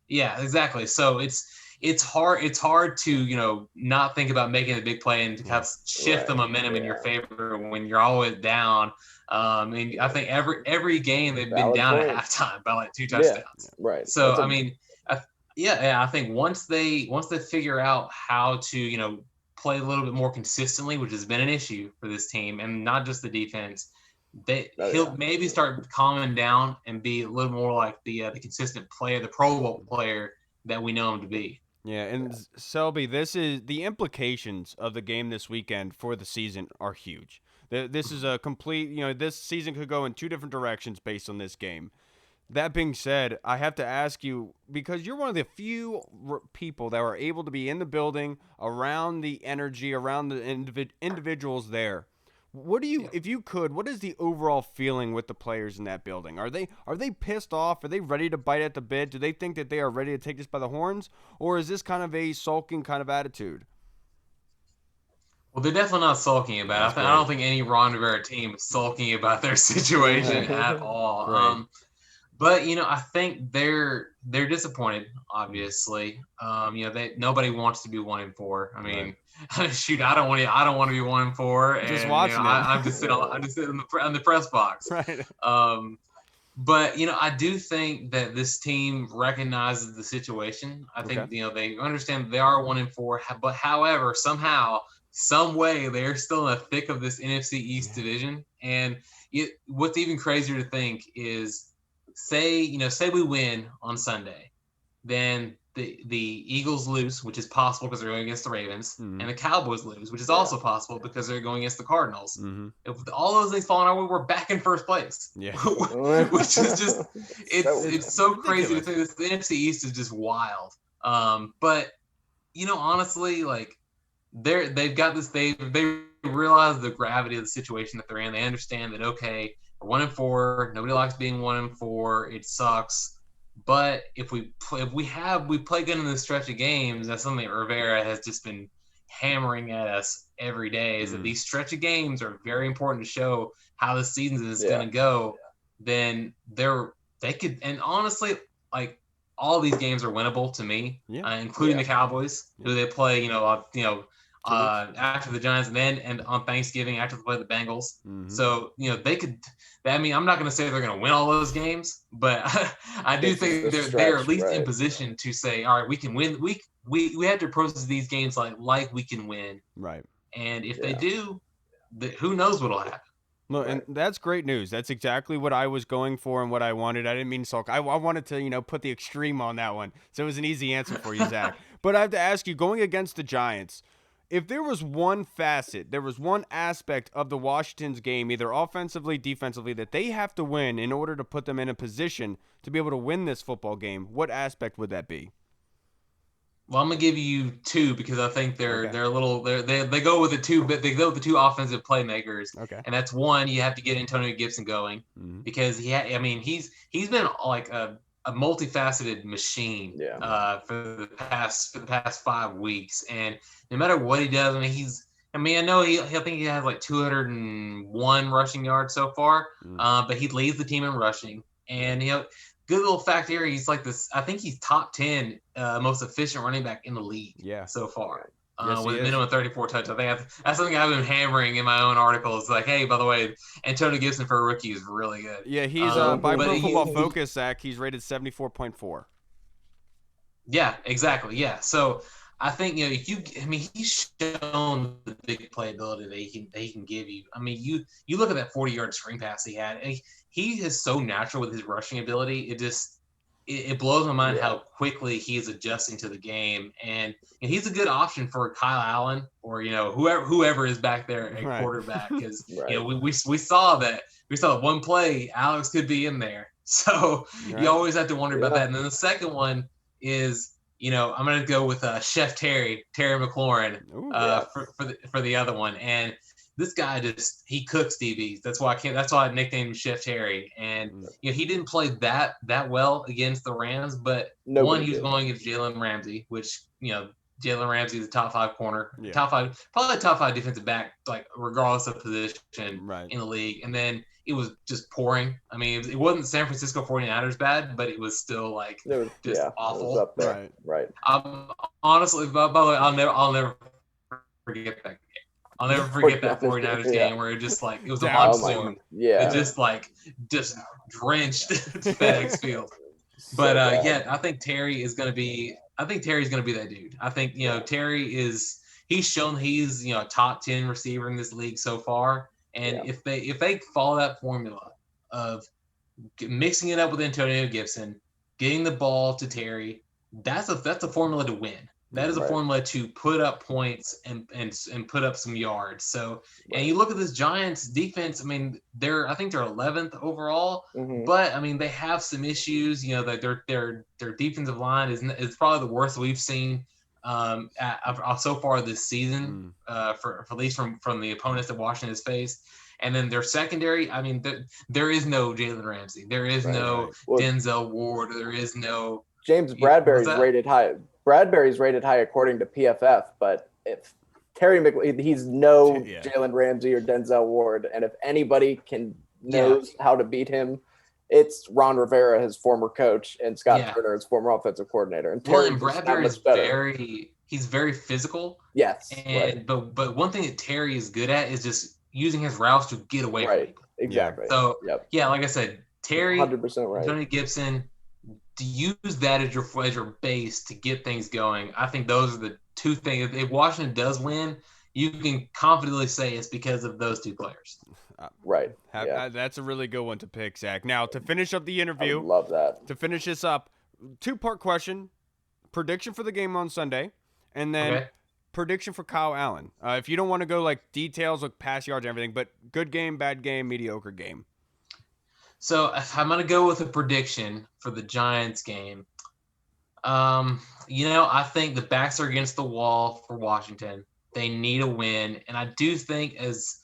Speaker 4: Yeah, exactly. So it's hard to not think about making a big play and to kind of shift the momentum in your favor when you're always down. And I think every game they've been down at halftime by like 2 touchdowns.
Speaker 3: Yeah, right.
Speaker 4: So I think once they figure out how to play a little bit more consistently, which has been an issue for this team, and not just the defense, he'll maybe start calming down and be a little more like the consistent player, the Pro Bowl player that we know him to be.
Speaker 1: Yeah, and Selby, the implications of the game this weekend for the season are huge. This is a complete, this season could go in 2 different directions based on this game. That being said, I have to ask you, because you're one of the few people that were able to be in the building, around the energy, around the individuals there. What do you, if you could, what is the overall feeling with the players in that building? Are they pissed off? Are they ready to bite at the bit? Do they think that they are ready to take this by the horns, or is this kind of a sulking kind of attitude?
Speaker 4: Well, they're definitely not sulking about it. I don't think any Ron Rivera team is sulking about their situation at all.
Speaker 1: Great.
Speaker 4: But I think they're disappointed. Obviously, nobody wants to be 1-4. I mean, shoot, I don't want to be 1-4.
Speaker 1: Just
Speaker 4: and,
Speaker 1: watching it.
Speaker 4: I'm just sitting on the press box.
Speaker 1: Right.
Speaker 4: But I do think that this team recognizes the situation. I think they understand they are 1-4. But however, somehow, some way, they're still in the thick of this NFC East division. And what's even crazier to think is, say we win on Sunday, then the Eagles lose, which is possible because they're going against the Ravens, and the Cowboys lose, which is also possible because they're going against the Cardinals. If all those things fall in our way, we're back in first place. Yeah, which is just it's so crazy to think this. The NFC East is just wild. But honestly, like they've got this. They realize the gravity of the situation that they're in. They understand that we're 1-4. Nobody likes being 1-4. It sucks. But if we play good in this stretch of games, that's something that Rivera has just been hammering at us every day. Is that these stretch of games are very important to show how the season is going to go. Then they could, and honestly, like all these games are winnable to me, including the Cowboys, who they play. After the Giants, and on Thanksgiving after they play the Bengals. So they could. I mean, I'm not going to say they're going to win all those games, but I do think they're at least in position to say, all right, we can win. We have to approach these games like we can win.
Speaker 1: Right.
Speaker 4: And if they do, who knows what'll happen.
Speaker 1: Look, and that's great news. That's exactly what I was going for and what I wanted. I didn't mean sulk. I wanted to, put the extreme on that one. So it was an easy answer for you, Zach. But I have to ask you, going against the Giants, if there was one facet, there was one aspect of the Washington's game, either offensively, defensively, that they have to win in order to put them in a position to be able to win this football game, what aspect would that be?
Speaker 4: Well, I'm gonna give you two because I think they're a little they go with the two, but they go with the two offensive playmakers.
Speaker 1: Okay.
Speaker 4: And that's one, you have to get Antonio Gibson going because he's been like a multifaceted machine for the past 5 weeks, and no matter what he does, I know I think he has like 201 rushing yards so far, but he leads the team in rushing, and good little fact here, he's like this. I think he's top 10 most efficient running back in the league so far. With a minimum 34 touchdowns. I think that's something I've been hammering in my own articles. Like, hey, by the way, Antonio Gibson for a rookie is really good.
Speaker 1: Yeah, he's by Pro Football Focus, Zach, he's rated 74.4.
Speaker 4: Yeah, exactly. Yeah, so I think he's shown the big playability that he can give you. I mean, you look at that 40-yard screen pass he had. He is so natural with his rushing ability. It blows my mind how quickly he is adjusting to the game, and he's a good option for Kyle Allen or whoever is back there at quarterback, because we saw that one play Alex could be in there, so you always have to wonder about that. And then the second one is I'm going to go with Chef Terry McLaurin for the other one, and this guy he cooks DBs. That's why I nicknamed him Chef Terry. And he didn't play that well against the Rams, but he was going against Jalen Ramsey, which Jalen Ramsey is a top 5 corner, probably top 5 defensive back, like regardless of position in the league. And then it was just pouring. I mean, it wasn't San Francisco 49ers bad, but it was still like awful.
Speaker 3: It was up there. Right.
Speaker 4: Honestly, by the way, I'll never forget that game. I'll never forget that 49ers game where it was a monsoon. It just drenched FedEx Field. But I think Terry is going to be. I think Terry's going to be that dude. I think Terry is. He's shown he's a top 10 receiver in this league so far. And if they follow that formula of mixing it up with Antonio Gibson, getting the ball to Terry, that's a formula to win. That is a formula to put up points and put up some yards. So, and you look at this Giants defense. I mean, I think they're 11th overall, but I mean they have some issues. That their defensive line is probably the worst we've seen so far this season, for at least from the opponents that Washington has faced. And then their secondary, I mean, there is no Jalen Ramsey. There is no Denzel Ward. There is no
Speaker 3: James Bradbury's rated high. Bradbury's rated high according to PFF, but if Terry he's no Jalen Ramsey or Denzel Ward, and if anybody knows how to beat him, it's Ron Rivera, his former coach, and Scott Turner, his former offensive coordinator. And Terry
Speaker 4: Bradbury is he's very physical.
Speaker 3: Yes.
Speaker 4: And but one thing that Terry is good at is just using his routes to get away from people.
Speaker 3: Exactly.
Speaker 4: So like I said, Terry,
Speaker 3: 100% right.
Speaker 4: Tony Gibson, to use that as your base to get things going. I think those are the two things. If Washington does win, you can confidently say it's because of those two players.
Speaker 3: Right.
Speaker 1: That's a really good one to pick, Zach. Now, to finish up the interview,
Speaker 3: I love that.
Speaker 1: To finish this up, 2-part question: prediction for the game on Sunday, and then prediction for Kyle Allen. If you don't want to go like details like pass yards and everything, but good game, bad game, mediocre game.
Speaker 4: So I'm going to go with a prediction for the Giants game. I think the backs are against the wall for Washington. They need a win. And I do think, as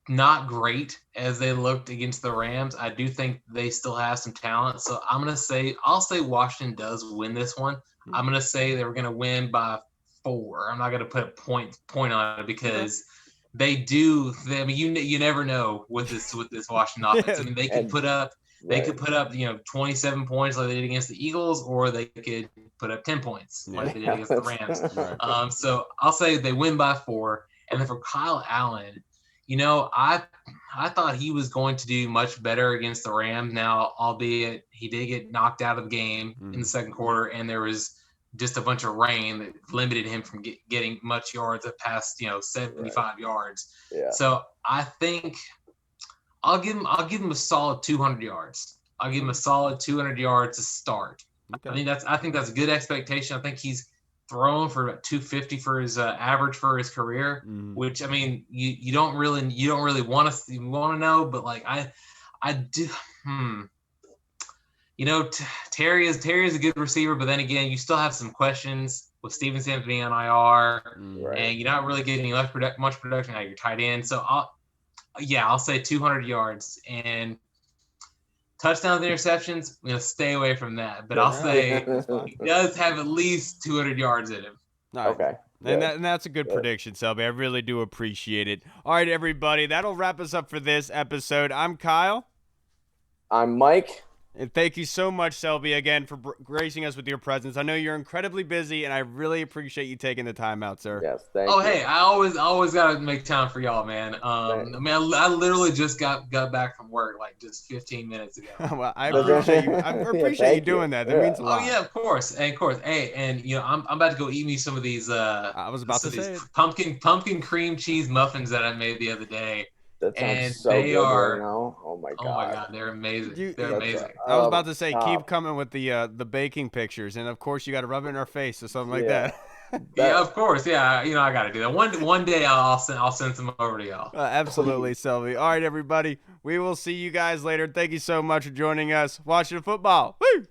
Speaker 4: not great as they looked against the Rams, I do think they still have some talent. So I'll say Washington does win this one. I'm going to say they're going to win by 4. I'm not going to put a point on it because they do. You never know with this Washington offense. I mean, they could put up 27 points like they did against the Eagles, or they could put up 10 points like they did against the Rams. So I'll say they win by 4. And then for Kyle Allen, I thought he was going to do much better against the Rams. Now, albeit he did get knocked out of the game in the second quarter, and there was just a bunch of rain that limited him from getting much yards at past 75 yards. Yeah. So I think I'll give him a solid 200 yards. I'll give him a solid 200 yards to start. Okay. I think that's a good expectation. I think he's thrown for about 250 for his average for his career, which I mean you don't really want to know, but like I do. Terry is a good receiver, but then again, you still have some questions with Steven Sims being on IR, and you're not really getting much production out of your tight end. So I'll say 200 yards and touchdowns and interceptions. I'm gonna stay away from that, but I'll say he does have at least 200 yards in him.
Speaker 3: Okay.
Speaker 1: And that's a good prediction, Selby. I really do appreciate it. All right, everybody, that'll wrap us up for this episode. I'm Kyle.
Speaker 3: I'm Mike.
Speaker 1: And thank you so much, Selby, again, for gracing us with your presence. I know you're incredibly busy, and I really appreciate you taking the time out, sir.
Speaker 3: Yes, thank you.
Speaker 4: Hey, I always got to make time for y'all, man. I literally just got back from work like just 15 minutes ago.
Speaker 1: Well, I appreciate you. I appreciate you doing that. That means a lot.
Speaker 4: Oh yeah, of course. Hey, and I'm about to go eat me some of these.
Speaker 1: I was about to say
Speaker 4: pumpkin cream cheese muffins that I made the other day.
Speaker 3: That sounds so good right now. Oh my god,
Speaker 4: they're amazing. They're amazing.
Speaker 1: I was about to say, keep coming with the baking pictures, and of course you got to rub it in our face or something like that.
Speaker 4: Yeah, of course. Yeah, I got to do that. One day I'll send some over to y'all.
Speaker 1: Absolutely, Selby. All right, everybody. We will see you guys later. Thank you so much for joining us. Watching football. Woo!